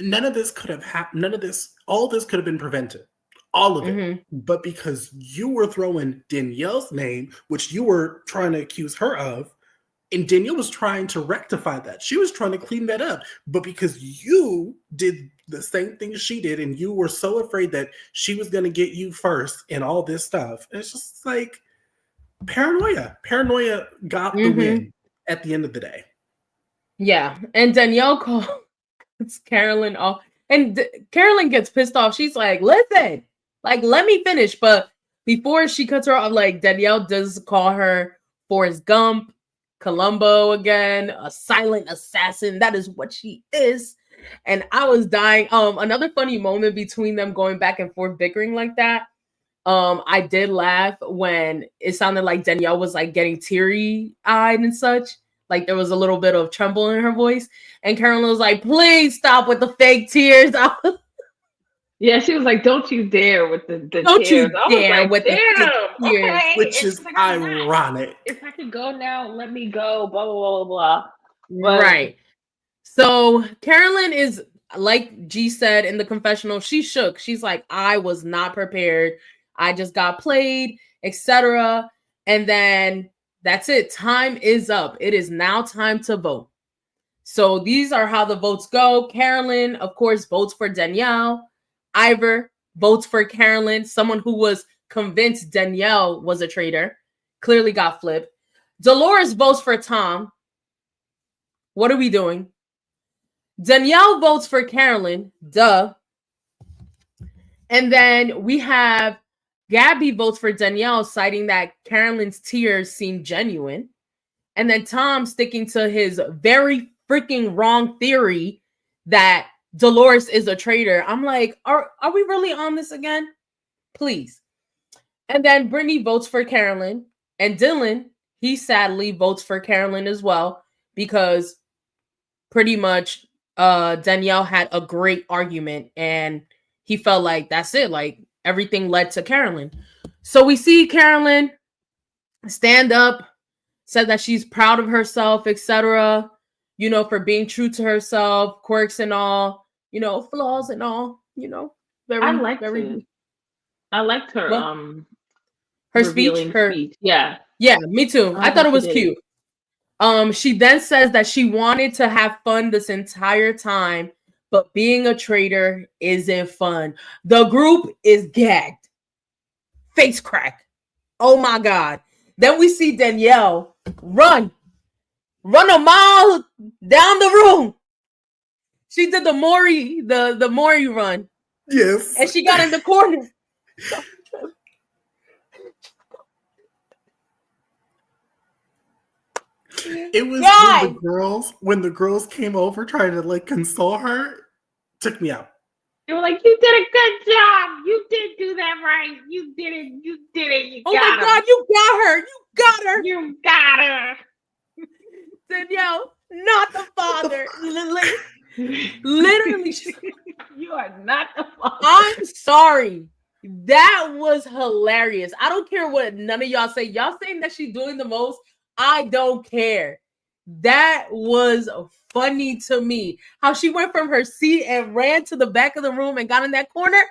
[SPEAKER 1] none of this could have happened. All this could have been prevented. All of it. But because you were throwing Danielle's name, which you were trying to accuse her of, and Danielle was trying to rectify that. She was trying to clean that up. But because you did the same thing she did, and you were so afraid that she was going to get you first and all this stuff, it's just like paranoia. Paranoia got the win at the end of the day.
[SPEAKER 2] Yeah. And Danielle calls Carolyn off. And Carolyn gets pissed off. She's like, listen, like, let me finish. But before she cuts her off, like, Danielle does call her Forrest Gump, Columbo again, a silent assassin. That is what she is. And I was dying. Another funny moment between them going back and forth bickering like that. I did laugh when it sounded like Danielle was like getting teary-eyed and such. Like there was a little bit of tremble in her voice. And Carolyn was like, please stop with the fake tears.
[SPEAKER 3] Yeah, she was like, don't you dare with the
[SPEAKER 2] don't
[SPEAKER 3] tears.
[SPEAKER 2] You dare with the tears.
[SPEAKER 3] Okay.
[SPEAKER 1] Which is ironic.
[SPEAKER 3] If I could go now, let me go, blah, blah, blah, blah.
[SPEAKER 2] Right. So Carolyn is, like G said in the confessional, she shook. She's like, I was not prepared. I just got played, etc. And then that's it. Time is up. It is now time to vote. So these are how the votes go. Carolyn, of course, votes for Danielle. Ivor votes for Carolyn, someone who was convinced Danielle was a traitor, clearly got flipped. Dolores votes for Tom. What are we doing? Danielle votes for Carolyn. Duh. And then we have Gabby votes for Danielle, citing that Carolyn's tears seem genuine. And then Tom sticking to his very freaking wrong theory that Dolores is a traitor. I'm like, are we really on this again? Please. And then Brittany votes for Carolyn. And Dylan, he sadly votes for Carolyn as well, because pretty much Danielle had a great argument and he felt like that's it. Like everything led to Carolyn. So we see Carolyn stand up, said that she's proud of herself, etc., you know, for being true to herself, quirks and all, you know, flaws and all, you know.
[SPEAKER 3] I liked it. I liked her
[SPEAKER 2] her speech.
[SPEAKER 3] Yeah.
[SPEAKER 2] Yeah, me too. I thought it was cute. She then says that she wanted to have fun this entire time, but being a traitor isn't fun. The group is gagged. Face crack. Oh my God. Then we see Danielle run a mile down the room. She did the Maury run.
[SPEAKER 1] Yes.
[SPEAKER 2] And she got in the corner.
[SPEAKER 1] It was when the girls came over trying to like console her, took me out.
[SPEAKER 3] They were like, "You did a good job. You did do that right. You did it. You did it. You got her.
[SPEAKER 2] Oh my God, you got her. You got her.
[SPEAKER 3] You got her."
[SPEAKER 2] Danielle, not the father. Literally.
[SPEAKER 3] You are not the father.
[SPEAKER 2] I'm sorry. That was hilarious. I don't care what none of y'all say. Y'all saying that she's doing the most. I don't care. That was funny to me. How she went from her seat and ran to the back of the room and got in that corner.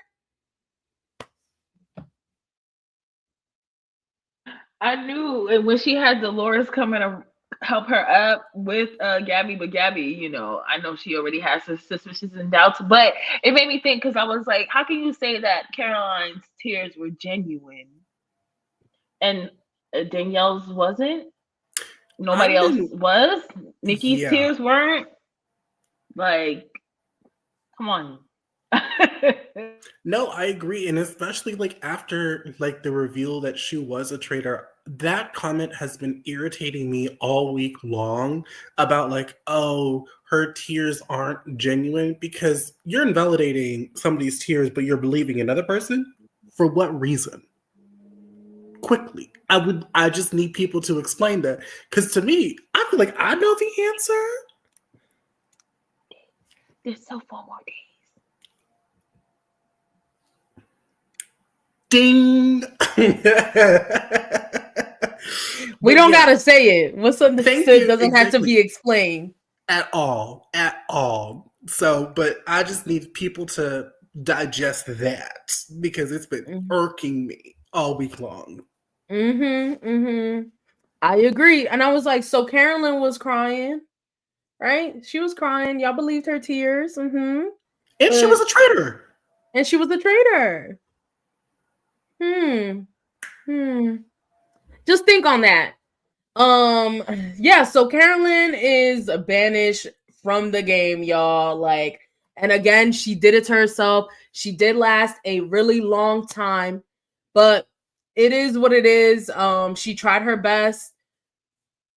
[SPEAKER 3] I knew, and when she had Dolores coming to help her up with Gabby, but Gabby, you know, I know she already has her suspicions and doubts, but it made me think, because I was like, how can you say that Caroline's tears were genuine and Danielle's wasn't? Nobody else was? Nikki's tears weren't? Like, come on.
[SPEAKER 1] No, I agree. And especially like after like the reveal that she was a traitor, that comment has been irritating me all week long about like, oh, her tears aren't genuine, because you're invalidating somebody's tears, but you're believing another person? For what reason? Quickly. I just need people to explain that. Because to me, I feel like I know the answer.
[SPEAKER 3] There's so 4 more days.
[SPEAKER 1] Ding.
[SPEAKER 2] We don't gotta say it. What's understood doesn't have to be explained.
[SPEAKER 1] At all. So, but I just need people to digest that, because it's been irking me all week long.
[SPEAKER 2] I agree. And I was like, so Carolyn was crying, right? She was crying. Y'all believed her tears.
[SPEAKER 1] And she was a traitor.
[SPEAKER 2] Just think on that. Yeah, so Carolyn is banished from the game, y'all. Like, and again, she did it to herself. She did last a really long time, but it is what it is. She tried her best.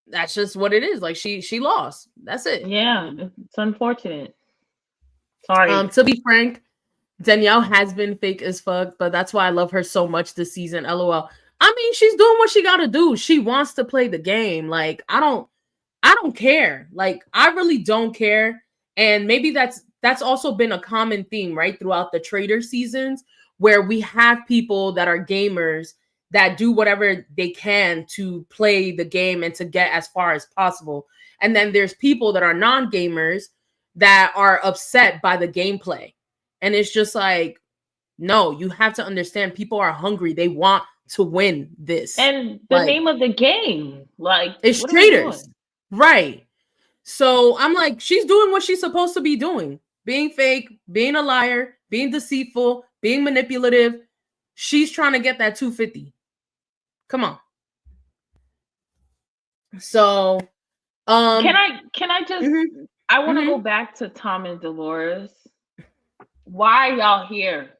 [SPEAKER 2] That's just what it is. Like, she lost. That's it.
[SPEAKER 3] Yeah, it's unfortunate. Sorry.
[SPEAKER 2] To be frank, Danielle has been fake as fuck, but that's why I love her so much this season. LOL. I mean, she's doing what she got to do. She wants to play the game. Like, I don't care. Like, I really don't care. And maybe that's also been a common theme, right, throughout the Traitor seasons, where we have people that are gamers that do whatever they can to play the game and to get as far as possible. And then there's people that are non-gamers that are upset by the gameplay. And it's just like, no, you have to understand people are hungry. They want to win this.
[SPEAKER 3] And the name of the game, like,
[SPEAKER 2] it's
[SPEAKER 3] what
[SPEAKER 2] Traitors. Right. So I'm like, she's doing what she's supposed to be doing. Being fake, being a liar, being deceitful, being manipulative. She's trying to get that 250. Come on. So
[SPEAKER 3] can I just I want to go back to Tom and Dolores. Why are y'all here?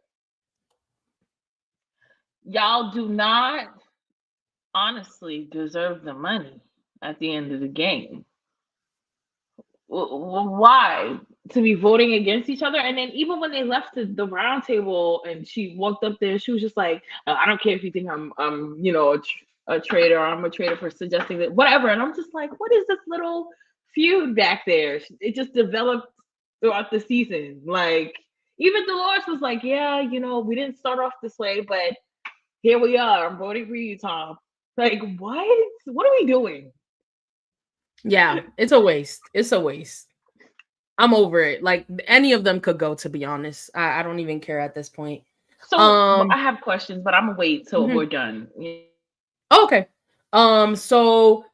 [SPEAKER 3] Y'all do not honestly deserve the money at the end of the game. Why? To be voting against each other? And then even when they left the round table and she walked up there, she was just like, I don't care if you think I'm a traitor, or I'm a traitor for suggesting that, whatever. And I'm just like, what is this little feud back there? It just developed throughout the season. Like, even Dolores was like, yeah, we didn't start off this way, but here we are. I'm voting for you, Tom. Like, what? What are we doing?
[SPEAKER 2] Yeah, it's a waste. It's a waste. I'm over it. Like, any of them could go, to be honest. I don't even care at this point.
[SPEAKER 3] So I have questions, but I'm gonna wait till we're done.
[SPEAKER 2] Okay. So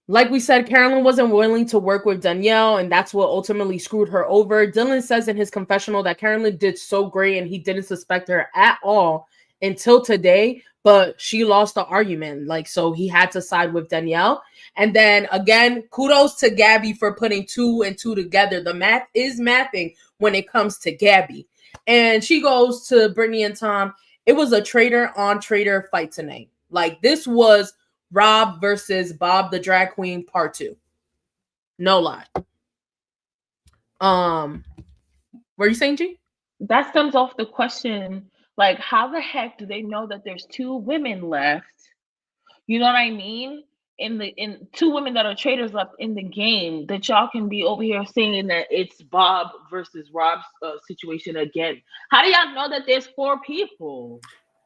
[SPEAKER 2] like we said, Carolyn wasn't willing to work with Danielle, and that's what ultimately screwed her over. Dylan says in his confessional that Carolyn did so great and he didn't suspect her at all until today, but she lost the argument. Like, so he had to side with Danielle. And then again, kudos to Gabby for putting 2 and 2 together. The math is mathing when it comes to Gabby. And she goes to Brittany and Tom. It was a traitor on traitor fight tonight. Like, this was Rob versus Bob the Drag Queen part 2. No lie. What are you saying, G?
[SPEAKER 3] That stems off the question, like, how the heck do they know that there's 2 women left? You know what I mean? In 2 women that are traitors left in the game, that y'all can be over here saying that it's Bob versus Rob's situation again. How do y'all know that there's 4 people?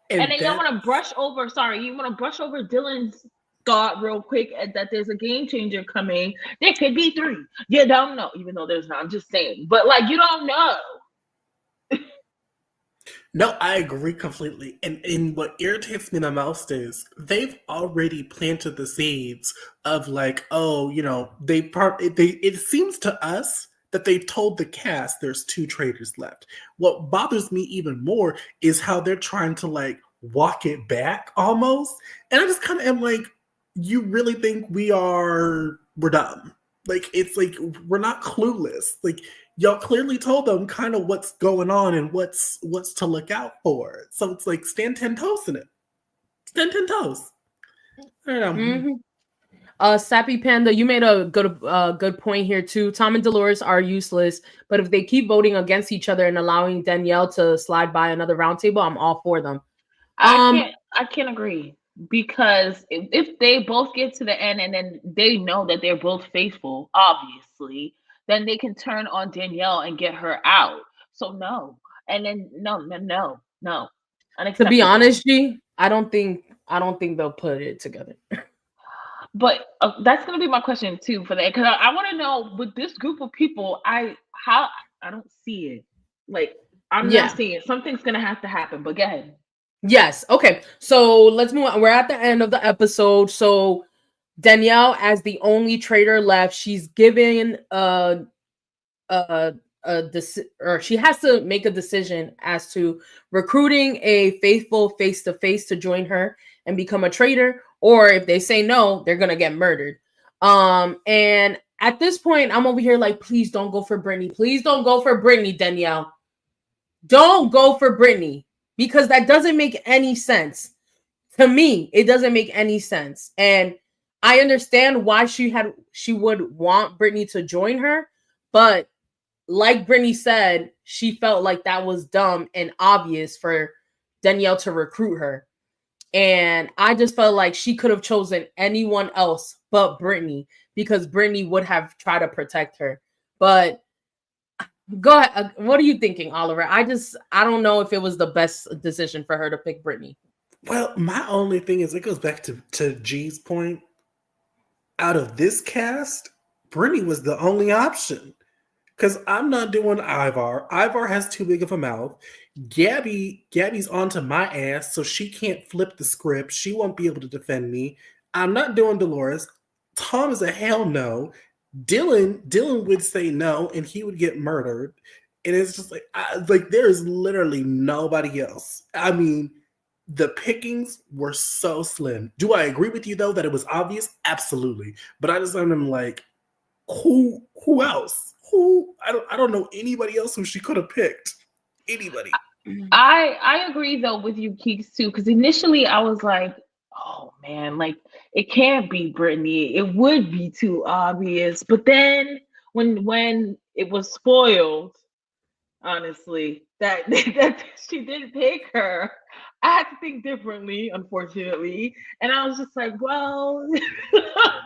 [SPEAKER 3] And then y'all want to brush over. You want to brush over Dylan's thought real quick that there's a game changer coming. There could be 3. You don't know, even though there's not. I'm just saying, but like, you don't know.
[SPEAKER 1] No, I agree completely. And what irritates me the most is they've already planted the seeds of like, oh, it seems to us that they told the cast there's 2 traitors left. What bothers me even more is how they're trying to like walk it back almost. And I just kind of am like, you really think we're dumb? Like, it's like, we're not clueless. Like, y'all clearly told them kind of what's going on and what's to look out for. So it's like, stand 10 toes in it. Stand 10 toes. I don't know.
[SPEAKER 2] Sappy Panda, you made a good point here too. Tom and Dolores are useless, but if they keep voting against each other and allowing Danielle to slide by another roundtable, I'm all for them.
[SPEAKER 3] I can't agree, because if they both get to the end and then they know that they're both faithful, obviously, then they can turn on Danielle and get her out. So no, and then no.
[SPEAKER 2] To be honest, G, I don't think they'll put it together.
[SPEAKER 3] But that's gonna be my question too for that, because I want to know, with this group of people, I don't see it. Like, I'm not seeing it. Something's gonna have to happen. But go ahead.
[SPEAKER 2] Yes. Okay. So let's move on. We're at the end of the episode. So Danielle, as the only traitor left, she's given or she has to make a decision as to recruiting a faithful face-to-face to join her and become a traitor, or if they say no, they're gonna get murdered. And at this point, I'm over here like, please don't go for Brittany. Please don't go for Brittany, Danielle. Don't go for Brittany, because that doesn't make any sense. To me, it doesn't make any sense. And I understand why she would want Brittany to join her, but like Brittany said, she felt like that was dumb and obvious for Danielle to recruit her. And I just felt like she could have chosen anyone else but Brittany, because Brittany would have tried to protect her. But go ahead. What are you thinking, Oliver? I don't know if it was the best decision for her to pick Brittany.
[SPEAKER 1] Well, my only thing is it goes back to G's point. Out of this cast, Brittany was the only option. Because I'm not doing Ivar. Ivar has too big of a mouth. Gabby's onto my ass, so she can't flip the script. She won't be able to defend me. I'm not doing Dolores. Tom is a hell no. Dylan would say no, and he would get murdered. And it's just like there is literally nobody else. I mean, the pickings were so slim. Do I agree with you though that it was obvious? Absolutely. But I just am like, who else? I don't know anybody else who she could have picked. Anybody.
[SPEAKER 3] I agree though with you, Keeks, too, because initially I was like, oh man, like it can't be Brittany. It would be too obvious. But then when it was spoiled, honestly, that she didn't pick her, I had to think differently, unfortunately. And I was just like, well,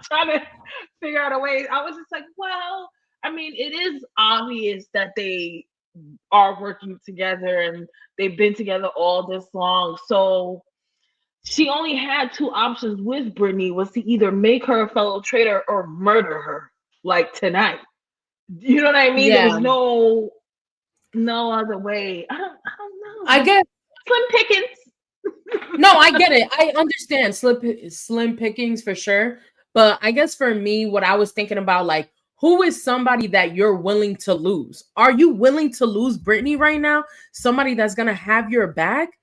[SPEAKER 3] trying to figure out a way. I was just like, well, I mean, it is obvious that they are working together and they've been together all this long. So she only had two options with Brittany, was to either make her a fellow traitor or murder her, like tonight. You know what I mean?
[SPEAKER 2] Yeah.
[SPEAKER 3] There was no other way. I don't know.
[SPEAKER 2] I get
[SPEAKER 3] slim pickings.
[SPEAKER 2] No, I get it. I understand slim pickings for sure. But I guess for me, what I was thinking about, like, who is somebody that you're willing to lose? Are you willing to lose Brittany right now? Somebody that's going to have your back?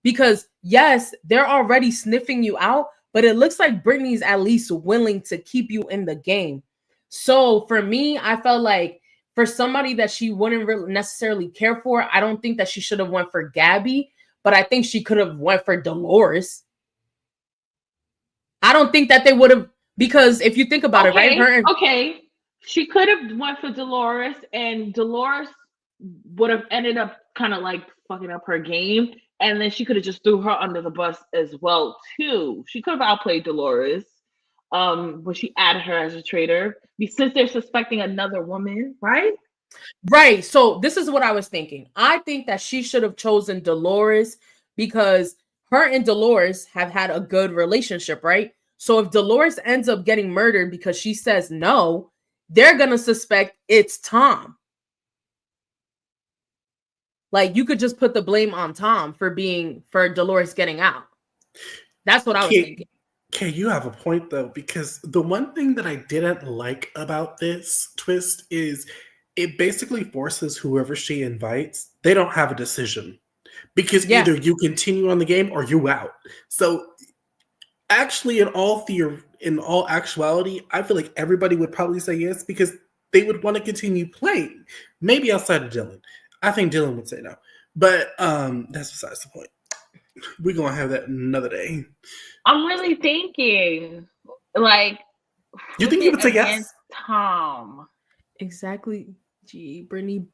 [SPEAKER 2] Because yes, they're already sniffing you out, but it looks like Brittany's at least willing to keep you in the game. So for me, I felt like for somebody that she wouldn't really necessarily care for, I don't think that she should have went for Gabby, but I think she could have went for Dolores. I don't think that they would have, because if you think about it, right?
[SPEAKER 3] Okay. She could have went for Dolores, and Dolores would have ended up kind of like fucking up her game, and then she could have just threw her under the bus as well too. She could have outplayed Dolores, when she added her as a traitor, since they're suspecting another woman, right?
[SPEAKER 2] Right. So this is what I was thinking. I think that she should have chosen Dolores because her and Dolores have had a good relationship, right? So if Dolores ends up getting murdered because she says no, they're going to suspect it's Tom. Like, you could just put the blame on Tom for Dolores getting out. That's what I was thinking.
[SPEAKER 1] Okay, you have a point though, because the one thing that I didn't like about this twist is it basically forces whoever she invites, they don't have a decision. Because either you continue on the game or you out. So actually, in all actuality, I feel like everybody would probably say yes because they would want to continue playing. Maybe outside of Dylan. I think Dylan would say no. But that's besides the point. We're going to have that another day.
[SPEAKER 3] I'm really thinking, like,
[SPEAKER 1] you think you would say yes?
[SPEAKER 3] Tom.
[SPEAKER 2] Exactly. Gee, Brittany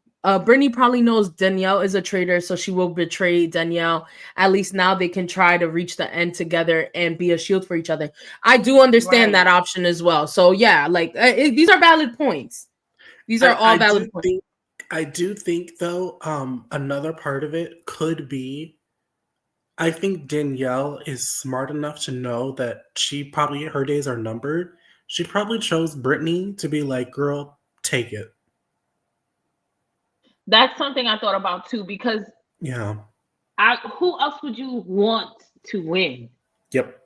[SPEAKER 2] probably knows Danielle is a traitor, so she will betray Danielle. At least now they can try to reach the end together and be a shield for each other. I do understand that option as well. So yeah, like these are valid points. These are all valid points.
[SPEAKER 1] I do think though, another part of it could be, I think Danielle is smart enough to know that her days are numbered. She probably chose Brittany to be like, girl, take it.
[SPEAKER 3] That's something I thought about too, because who else would you want to win?
[SPEAKER 1] Yep.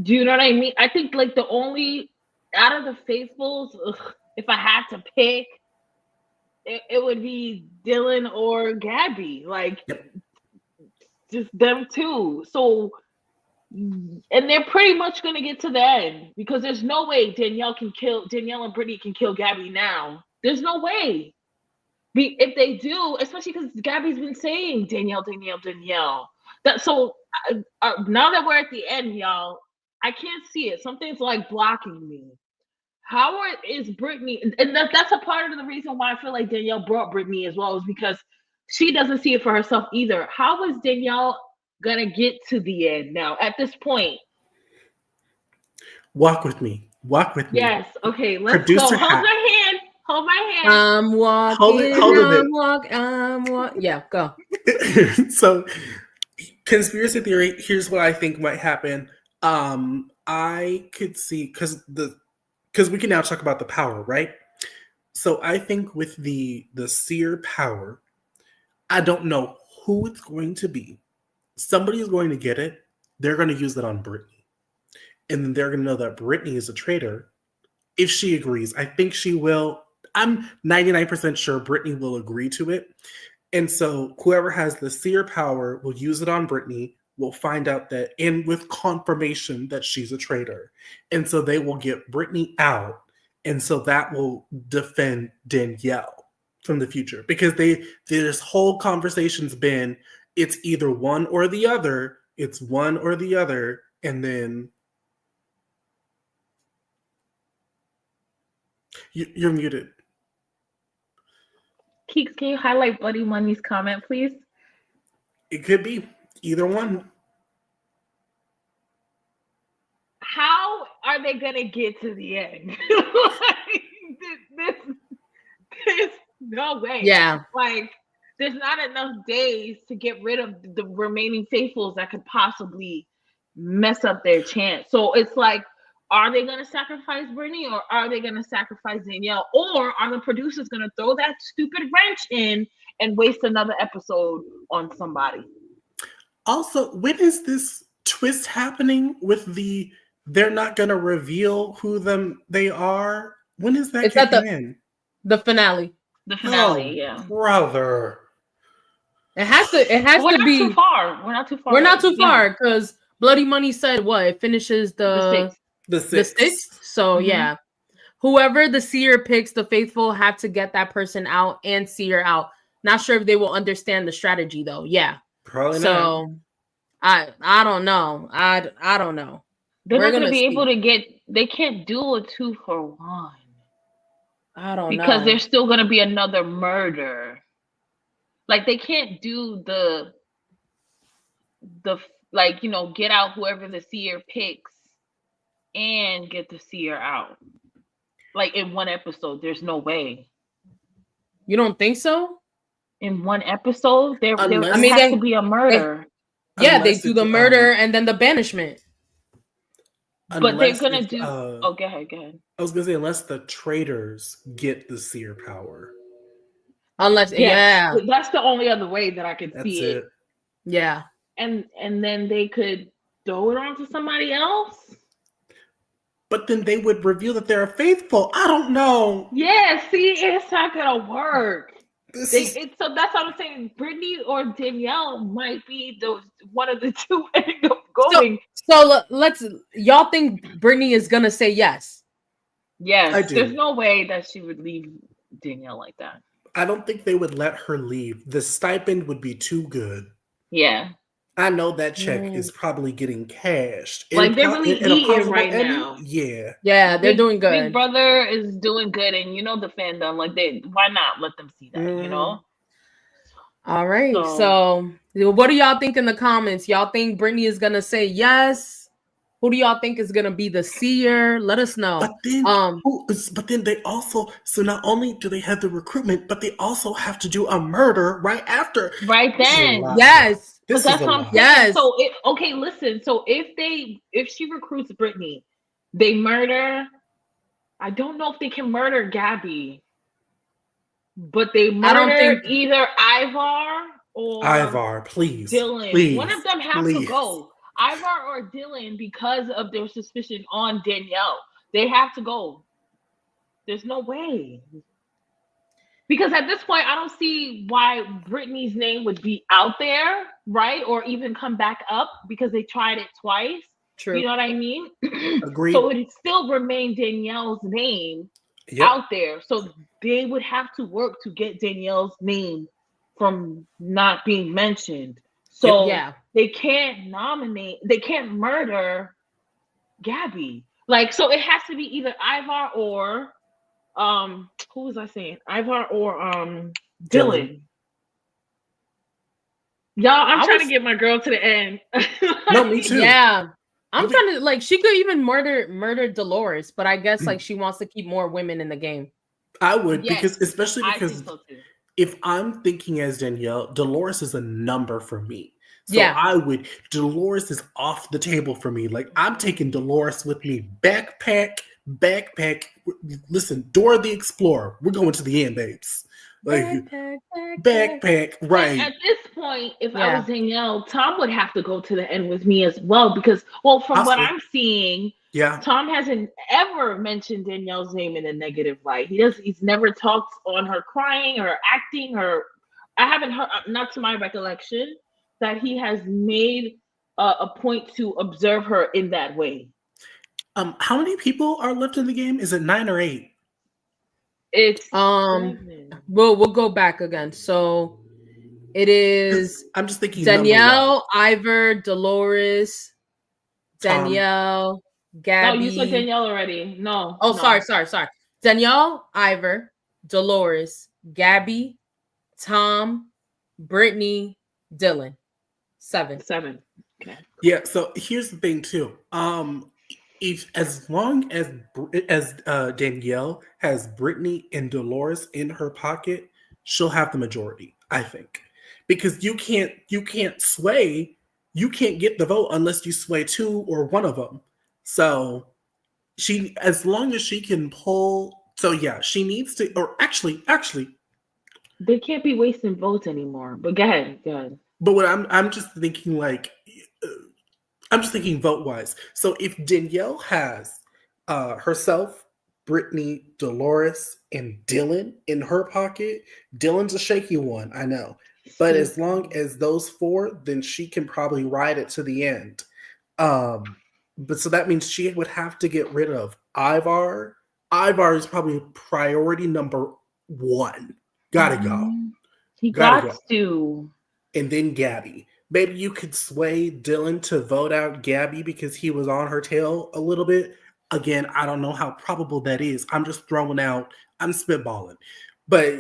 [SPEAKER 3] Do you know what I mean? I think like the only out of the faithfuls, if I had to pick, it would be Dylan or Gabby. Like just them two. So, and they're pretty much gonna get to the end because there's no way Danielle and Brittany can kill Gabby now. There's no way. If they do, especially because Gabby's been saying Danielle. So now that we're at the end, y'all, I can't see it. Something's like blocking me. How is Brittany? And that's a part of the reason why I feel like Danielle brought Brittany as well, is because she doesn't see it for herself either. How is Danielle gonna get to the end now at this point?
[SPEAKER 1] Walk with me.
[SPEAKER 3] Yes. Okay. Let's go. Hold my hand.
[SPEAKER 2] I'm walking.
[SPEAKER 1] Hold it.
[SPEAKER 2] I'm walking. Yeah, go.
[SPEAKER 1] So Conspiracy theory. Here's what I think might happen. I could see because we can now talk about the power, right? So I think with the seer power, I don't know who it's going to be. Somebody is going to get it. They're going to use it on Brittany, and then they're going to know that Brittany is a traitor. If she agrees, I think she will. I'm 99% sure Brittany will agree to it. And so whoever has the seer power will use it on Brittany, will find out that, and with confirmation that she's a traitor. And so they will get Brittany out. And so that will defend Danielle from the future. Because this whole conversation's been, it's either one or the other. It's one or the other. And then you're muted.
[SPEAKER 3] Keeks, can you highlight Buddy Money's comment, please?
[SPEAKER 1] It could be either one.
[SPEAKER 3] How are they gonna get to the end? There's no way.
[SPEAKER 2] Yeah.
[SPEAKER 3] Like, there's not enough days to get rid of the remaining faithfuls that could possibly mess up their chance. So it's like, are they going to sacrifice Brittany, or are they going to sacrifice Danielle? Or are the producers going to throw that stupid wrench in and waste another episode on somebody?
[SPEAKER 1] Also, when is this twist happening with they're not going to reveal who they are? When is that kicking in?
[SPEAKER 2] The finale.
[SPEAKER 3] The finale, yeah.
[SPEAKER 1] Brother.
[SPEAKER 2] It has to be.
[SPEAKER 3] Too far. We're not too far.
[SPEAKER 2] We're not too far, because Bloody Money said what? It finishes the sixth. So yeah, whoever the seer picks, the faithful have to get that person out and seer out. Not sure if they will understand the strategy though. Yeah,
[SPEAKER 1] probably
[SPEAKER 2] so not. I don't know. I don't know.
[SPEAKER 3] They're not going to be able to get. They can't do a 2-for-1.
[SPEAKER 2] I don't know,
[SPEAKER 3] because there's still going to be another murder. Like, they can't do the like, you know, get out whoever the seer picks and get the seer out. Like, in one episode, there's no way.
[SPEAKER 2] You don't think so?
[SPEAKER 3] In one episode, there has to be a murder.
[SPEAKER 2] They do the murder and then the banishment.
[SPEAKER 3] But they're going to do... go ahead.
[SPEAKER 1] I was going to say, unless the traitors get the seer power.
[SPEAKER 2] Unless,
[SPEAKER 3] that's the only other way that I could see it.
[SPEAKER 2] Yeah.
[SPEAKER 3] And then they could throw it on to somebody else.
[SPEAKER 1] But then they would reveal that they're faithful. I don't know.
[SPEAKER 3] Yeah, see, it's not gonna work. So that's what I'm saying. Brittany or Danielle might be one of the two ending up going.
[SPEAKER 2] So y'all think Brittany is gonna say yes?
[SPEAKER 3] Yes. I do. There's no way that she would leave Danielle like that.
[SPEAKER 1] I don't think they would let her leave. The stipend would be too good.
[SPEAKER 3] Yeah.
[SPEAKER 1] I know that check is probably getting cashed.
[SPEAKER 3] Like, they're really eating right now.
[SPEAKER 1] Yeah.
[SPEAKER 2] Yeah, they're doing good.
[SPEAKER 3] Big Brother is doing good, and you know the fandom. Like, why not let them see that, you know?
[SPEAKER 2] All right. So, what do y'all think in the comments? Y'all think Brittany is going to say yes? Who do y'all think is going to be the seer? Let us know.
[SPEAKER 1] But then they also, so not only do they have the recruitment, but they also have to do a murder right after.
[SPEAKER 3] Right then.
[SPEAKER 2] Yes.
[SPEAKER 3] But that's what I'm saying.
[SPEAKER 2] Yes.
[SPEAKER 3] So listen. So if she recruits Brittany, they murder. I don't know if they can murder Gabby, but they murder either
[SPEAKER 1] Ivar, please.
[SPEAKER 3] Dylan.
[SPEAKER 1] Please,
[SPEAKER 3] one of them has to go. Ivar or Dylan, because of their suspicion on Danielle. They have to go. There's no way. Because at this point, I don't see why Brittany's name would be out there, right? Or even come back up, because they tried it twice.
[SPEAKER 2] True.
[SPEAKER 3] You know what I mean?
[SPEAKER 1] Agreed.
[SPEAKER 3] So it would still remain Danielle's name out there. So they would have to work to get Danielle's name from not being mentioned. So they can't murder Gabby. Like, so it has to be either Ivar or who was I saying? Ivar or Dylan. Y'all, I'm trying to get my girl to the end.
[SPEAKER 1] No, me too.
[SPEAKER 2] Yeah. I'm trying to, she could even murder Dolores, but I guess she wants to keep more women in the game.
[SPEAKER 1] I would, because especially because if I'm thinking as Danielle, Dolores is a number for me. So Dolores is off the table for me. Like, I'm taking Dolores with me. Backpack. Listen, Dora the Explorer. We're going to the end, babes. Like, backpack. Right.
[SPEAKER 3] At this point, if I was Danielle, Tom would have to go to the end with me as well because, well, from what I'm seeing, Tom hasn't ever mentioned Danielle's name in a negative light. He's never talked on her crying or acting, or I haven't heard, not to my recollection, that he has made a point to observe her in that way.
[SPEAKER 1] How many people are left in the game? Is it 9 or 8?
[SPEAKER 3] It's
[SPEAKER 2] we'll go back again. So it is.
[SPEAKER 1] I'm just thinking
[SPEAKER 2] Danielle, Ivor, Dolores, Danielle, Gabby.
[SPEAKER 3] No, you said Danielle already. No.
[SPEAKER 2] Oh, no. Sorry. Danielle, Ivor, Dolores, Gabby, Tom, Brittany, Dylan. 7.
[SPEAKER 3] Okay.
[SPEAKER 1] Yeah. So here's the thing too. If as long as Danielle has Brittany and Dolores in her pocket, she'll have the majority, I think, because you can't sway, you can't get the vote unless you sway 2 or 1 of them. So as long as she can pull, so yeah, she needs to, or actually,
[SPEAKER 3] they can't be wasting votes anymore. But go ahead.
[SPEAKER 1] But what I'm just thinking, like, I'm just thinking vote-wise. So if Danielle has herself, Brittany, Dolores, and Dylan in her pocket, Dylan's a shaky one, I know. But as long as those 4, then she can probably ride it to the end. But so that means she would have to get rid of Ivar. Ivar is probably priority number 1. Gotta go.
[SPEAKER 3] He got to.
[SPEAKER 1] And then Gabby. Maybe you could sway Dylan to vote out Gabby because he was on her tail a little bit. Again, I don't know how probable that is. I'm just throwing out, I'm spitballing. But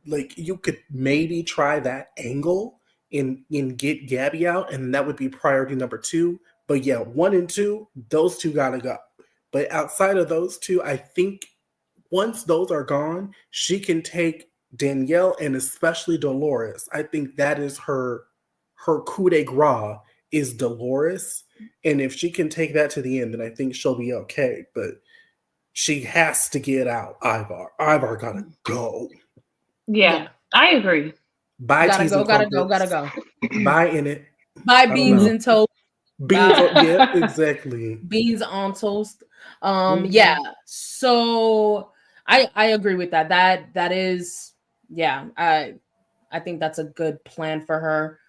[SPEAKER 1] like, you could maybe try that angle and get Gabby out, and that would be priority number 2. But yeah, 1 and 2, those 2 gotta go. But outside of those 2, I think once those are gone, she can take Danielle and especially Dolores. I think that is her coup de grace is Dolores. And if she can take that to the end, then I think she'll be okay. But she has to get out Ivar. Ivar gotta go.
[SPEAKER 3] Yeah. I agree.
[SPEAKER 1] Bye,
[SPEAKER 2] gotta go.
[SPEAKER 1] Bye in it.
[SPEAKER 2] Bye, beans and toast.
[SPEAKER 1] Yeah, exactly.
[SPEAKER 2] Beans on toast. Yeah. So I agree with that. That is, yeah. I think that's a good plan for her.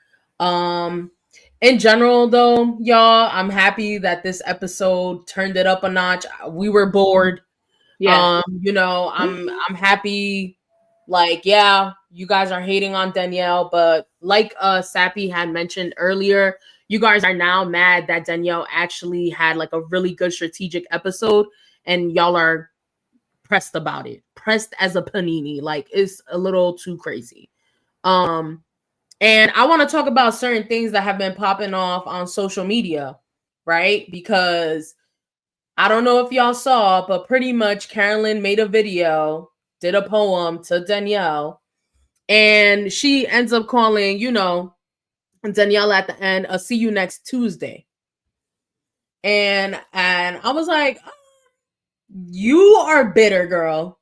[SPEAKER 2] In general, though, y'all, I'm happy that this episode turned it up a notch. We were bored. Yeah. I'm happy. Like, yeah, you guys are hating on Danielle, but like Sappy had mentioned earlier, you guys are now mad that Danielle actually had like a really good strategic episode, and y'all are pressed about it. Pressed as a panini. Like, it's a little too crazy. And I want to talk about certain things that have been popping off on social media, right? Because I don't know if y'all saw, but pretty much Carolyn made a video, did a poem to Danielle, and she ends up calling, Danielle at the end, "I'll see you next Tuesday." And I was like, you are bitter, girl.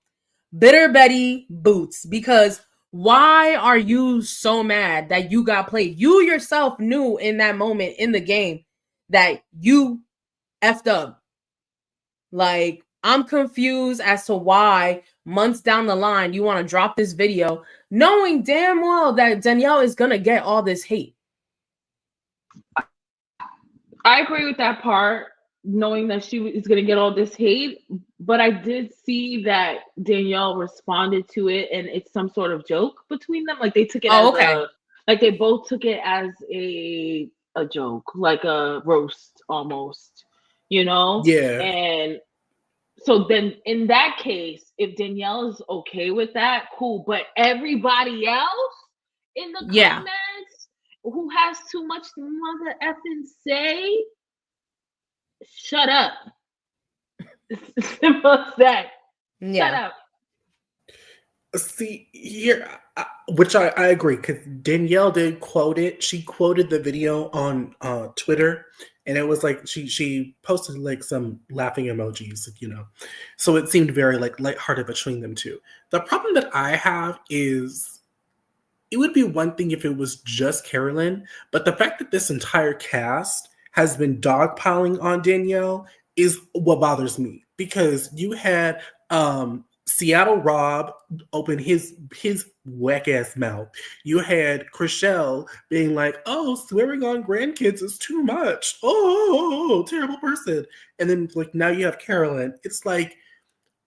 [SPEAKER 2] Bitter Betty Boots, because why are you so mad that you got played? You yourself knew in that moment in the game that you effed up. Like, I'm confused as to why months down the line you want to drop this video knowing damn well that Danielle is going to get all this hate.
[SPEAKER 3] I agree with that part, knowing that she is going to get all this hate. But I did see that Danielle responded to it, and it's some sort of joke between them. Like, they took it like they both took it as a joke, like a roast almost,
[SPEAKER 1] Yeah.
[SPEAKER 3] And so then in that case, if Danielle is okay with that, cool. But everybody else in the comments who has too much to mother effing say, shut up. Simple as that.
[SPEAKER 2] Yeah.
[SPEAKER 3] Shut up.
[SPEAKER 1] See here, which I agree, because Danielle did quote it. She quoted the video on Twitter, and it was like she posted like some laughing emojis, so it seemed very like lighthearted between them two. The problem that I have is it would be one thing if it was just Carolyn, but the fact that this entire cast has been dogpiling on Danielle is what bothers me, because you had Seattle Rob open his whack ass mouth. You had Chriselle being like, "Oh, swearing on grandkids is too much. Oh, terrible person." And then like now you have Carolyn. It's like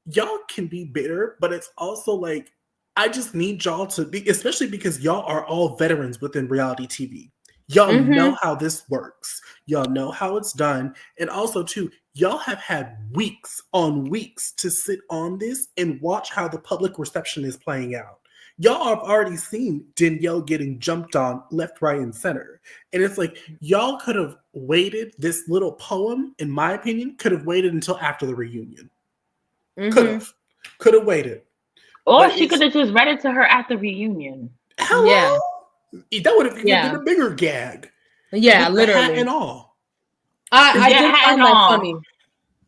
[SPEAKER 1] y'all can be bitter, but it's also like I just need y'all to be, especially because y'all are all veterans within reality TV. Y'all know how this works. Y'all know how it's done. And also, too, y'all have had weeks on weeks to sit on this and watch how the public reception is playing out. Y'all have already seen Danielle getting jumped on left, right, and center. And it's like, y'all could have waited. This little poem, in my opinion, could have waited until after the reunion. Could have waited.
[SPEAKER 3] Or she could have just read it to her at the reunion.
[SPEAKER 1] Hello? Yeah. That would have been a bigger gag.
[SPEAKER 2] Yeah,
[SPEAKER 1] with
[SPEAKER 2] literally.
[SPEAKER 1] The hat and all.
[SPEAKER 2] I did find that funny.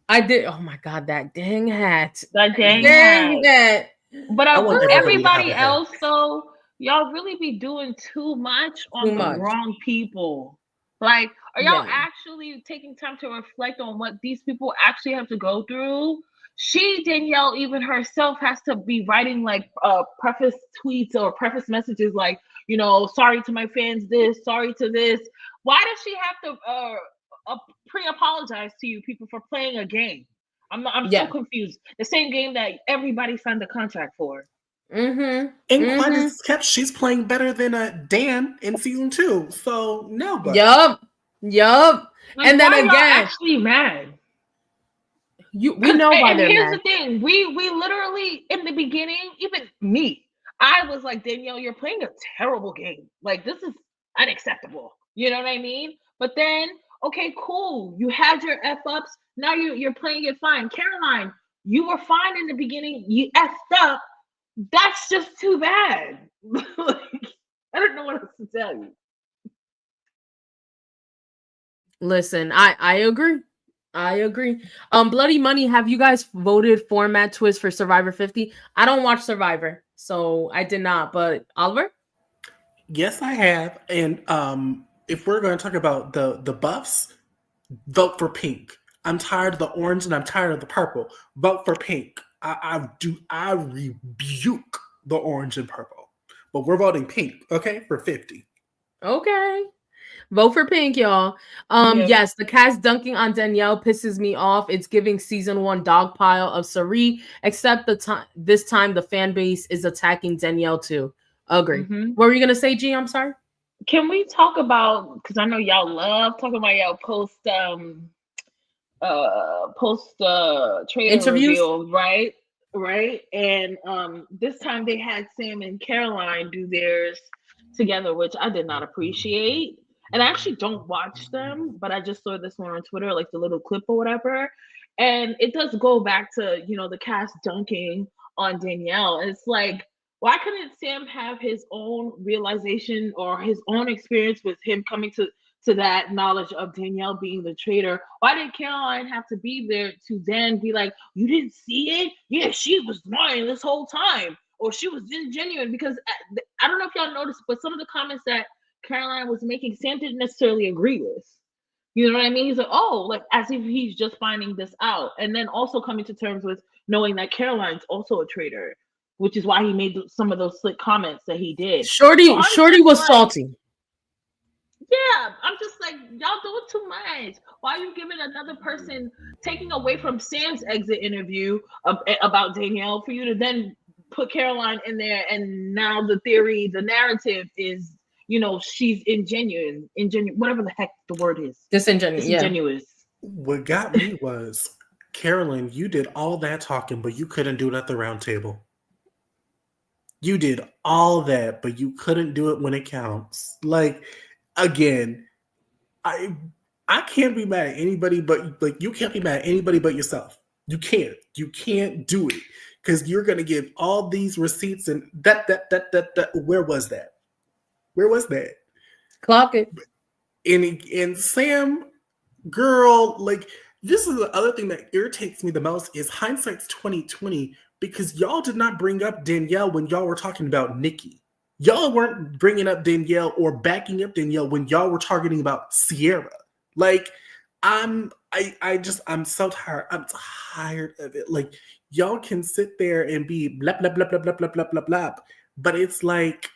[SPEAKER 2] I did. Oh my god, that dang hat.
[SPEAKER 3] That dang hat. But everybody else, though, y'all really be doing too much on the wrong people. Like, are y'all actually taking time to reflect on what these people actually have to go through? Danielle, even herself has to be writing like preface tweets or preface messages like, sorry to my fans, this, sorry to this. Why does she have to pre-apologize to you people for playing a game? I'm so confused. The same game that everybody signed the contract for.
[SPEAKER 1] And quite as kept, she's playing better than Dan in season 2. So no, but
[SPEAKER 2] yup.
[SPEAKER 3] Like, and then again, actually mad.
[SPEAKER 2] We know why they're
[SPEAKER 3] here's
[SPEAKER 2] mad.
[SPEAKER 3] The thing: we literally in the beginning, even me, I was like, Danielle, you're playing a terrible game. Like, this is unacceptable. You know what I mean? But then, okay, cool. You had your F ups. Now you're playing it fine. Caroline, you were fine in the beginning. You effed up. That's just too bad. Like, I don't know what else to tell you.
[SPEAKER 2] Listen, I agree. Bloody Money, have you guys voted format twist for Survivor 50? I don't watch Survivor, so I did not. But Oliver?
[SPEAKER 1] Yes, I have. And if we're going to talk about the buffs, vote for pink. I'm tired of the orange and I'm tired of the purple. Vote for pink. I rebuke the orange and purple. But we're voting pink, okay, for 50.
[SPEAKER 2] Okay. Vote for pink, y'all. Yes, the cast dunking on Danielle pisses me off. It's giving season 1 dogpile of Sari, except this time the fan base is attacking Danielle too. Agree. What were you gonna say, G? I'm sorry.
[SPEAKER 3] Can we talk about, because I know y'all love talking about y'all post trailer
[SPEAKER 2] interviews,
[SPEAKER 3] reveal, right? And this time they had Sam and Caroline do theirs together, which I did not appreciate. And I actually don't watch them, but I just saw this one on Twitter, like the little clip or whatever. And it does go back to, the cast dunking on Danielle. And it's like, why couldn't Sam have his own realization or his own experience with him coming to that knowledge of Danielle being the traitor? Why did Caroline have to be there to then be like, you didn't see it? Yeah, she was lying this whole time. Or she was ingenuine. Because I don't know if y'all noticed, but some of the comments that Caroline was making, Sam didn't necessarily agree with. You know what I mean? He's like, oh, like as if he's just finding this out. And then also coming to terms with knowing that Caroline's also a traitor, which is why he made some of those slick comments that he did.
[SPEAKER 2] Shorty was salty.
[SPEAKER 3] Yeah, I'm just like, y'all doing too much. Why are you giving another person, taking away from Sam's exit interview about Danielle, for you to then put Caroline in there? And now the narrative is, she's ingenuine, whatever the heck the word is.
[SPEAKER 2] Disingenuous.
[SPEAKER 1] What got me was, Carolyn, you did all that talking, but you couldn't do it at the round table. You did all that, but you couldn't do it when it counts. Like, again, I can't be mad at anybody, but like, you can't be mad at anybody but yourself. You can't do it, because you're gonna give all these receipts and that. Where was that? Where was that?
[SPEAKER 2] Clock it.
[SPEAKER 1] And Sam, girl, like this is the other thing that irritates me the most is hindsight's 2020 because y'all did not bring up Danielle when y'all were talking about Nikki. Y'all weren't bringing up Danielle or backing up Danielle when y'all were targeting about Sierra. Like, I'm so tired. I'm tired of it. Like, y'all can sit there and be blah blah blah blah blah blah blah blah blah, but it's like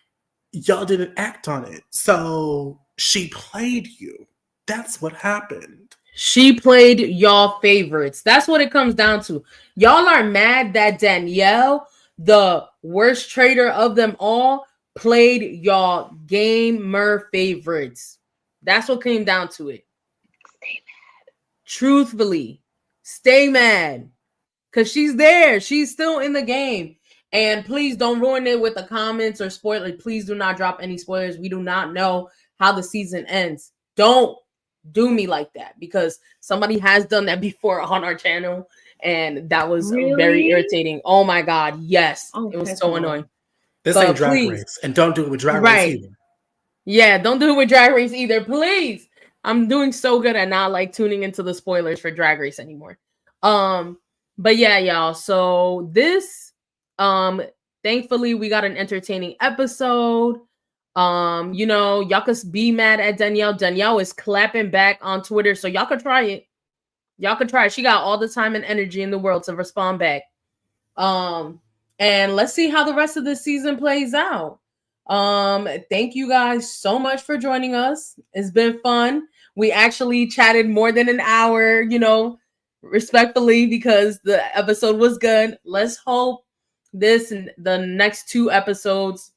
[SPEAKER 1] y'all didn't act on it. So she played you. That's what happened.
[SPEAKER 2] She played y'all favorites. That's what it comes down to. Y'all are mad that Danielle, the worst traitor of them all, played y'all gamer favorites. That's what came down to it.
[SPEAKER 3] Stay mad.
[SPEAKER 2] Truthfully, stay mad. Because she's there. She's still in the game. And please don't ruin it with the comments or spoilers. Please do not drop any spoilers. We do not know how the season ends. Don't do me like that because somebody has done that before on our channel. And that was very irritating. Oh my God. Yes. It was so annoying.
[SPEAKER 1] This ain't Drag Race. And don't do it with Drag Race either.
[SPEAKER 2] Yeah, don't do it with Drag Race either. Please. I'm doing so good at not like tuning into the spoilers for Drag Race anymore. But yeah, y'all. So this, thankfully we got an entertaining episode. Y'all could be mad at Danielle. Danielle is clapping back on Twitter, so y'all could try it. Y'all could try it. She got all the time and energy in the world to respond back. And let's see how the rest of the season plays out. Thank you guys so much for joining us. It's been fun. We actually chatted more than an hour, respectfully, because the episode was good. Let's hope this and the next 2 episodes,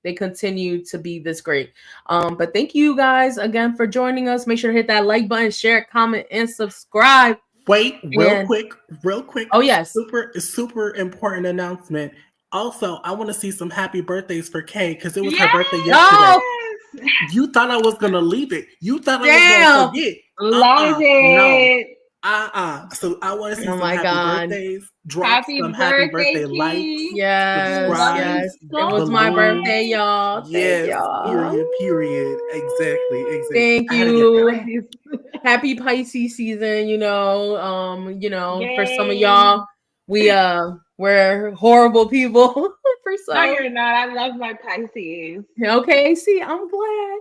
[SPEAKER 2] they continue to be this great. But thank you guys again for joining us. Make sure to hit that like button, share, comment, and subscribe.
[SPEAKER 1] Wait, real quick.
[SPEAKER 2] Oh, yes.
[SPEAKER 1] Super important announcement. Also, I want to see some happy birthdays for Kay because it was her birthday yesterday.
[SPEAKER 2] Oh!
[SPEAKER 1] You thought I was going to leave it. You thought I was going to forget.
[SPEAKER 3] Love it.
[SPEAKER 1] No. So I want to see some happy birthdays. Drop some
[SPEAKER 3] birthday,
[SPEAKER 1] happy birthday
[SPEAKER 3] Keeks.
[SPEAKER 1] likes.
[SPEAKER 2] Yes. It was my birthday, y'all.
[SPEAKER 1] Yes.
[SPEAKER 2] Thank y'all.
[SPEAKER 1] Period. Exactly.
[SPEAKER 2] Thank you. Happy Pisces season,
[SPEAKER 3] Yay.
[SPEAKER 2] for some of y'all. We're horrible people for some.
[SPEAKER 3] No, you're not. I love my Pisces.
[SPEAKER 2] Okay, see, I'm glad.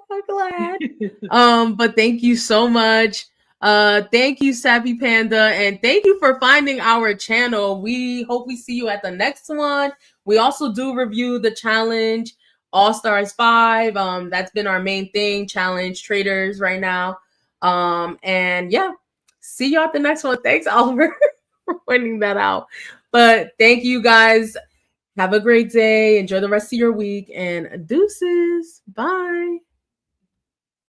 [SPEAKER 2] But thank you so much. Thank you, Sappy Panda, and thank you for finding our channel. We hope we see you at the next one. We also do review the challenge All Stars 5. That's been our main thing, challenge Traitors right now. And yeah, see you at the next one. Thanks, Oliver, for pointing that out. But thank you guys. Have a great day. Enjoy the rest of your week and deuces. Bye.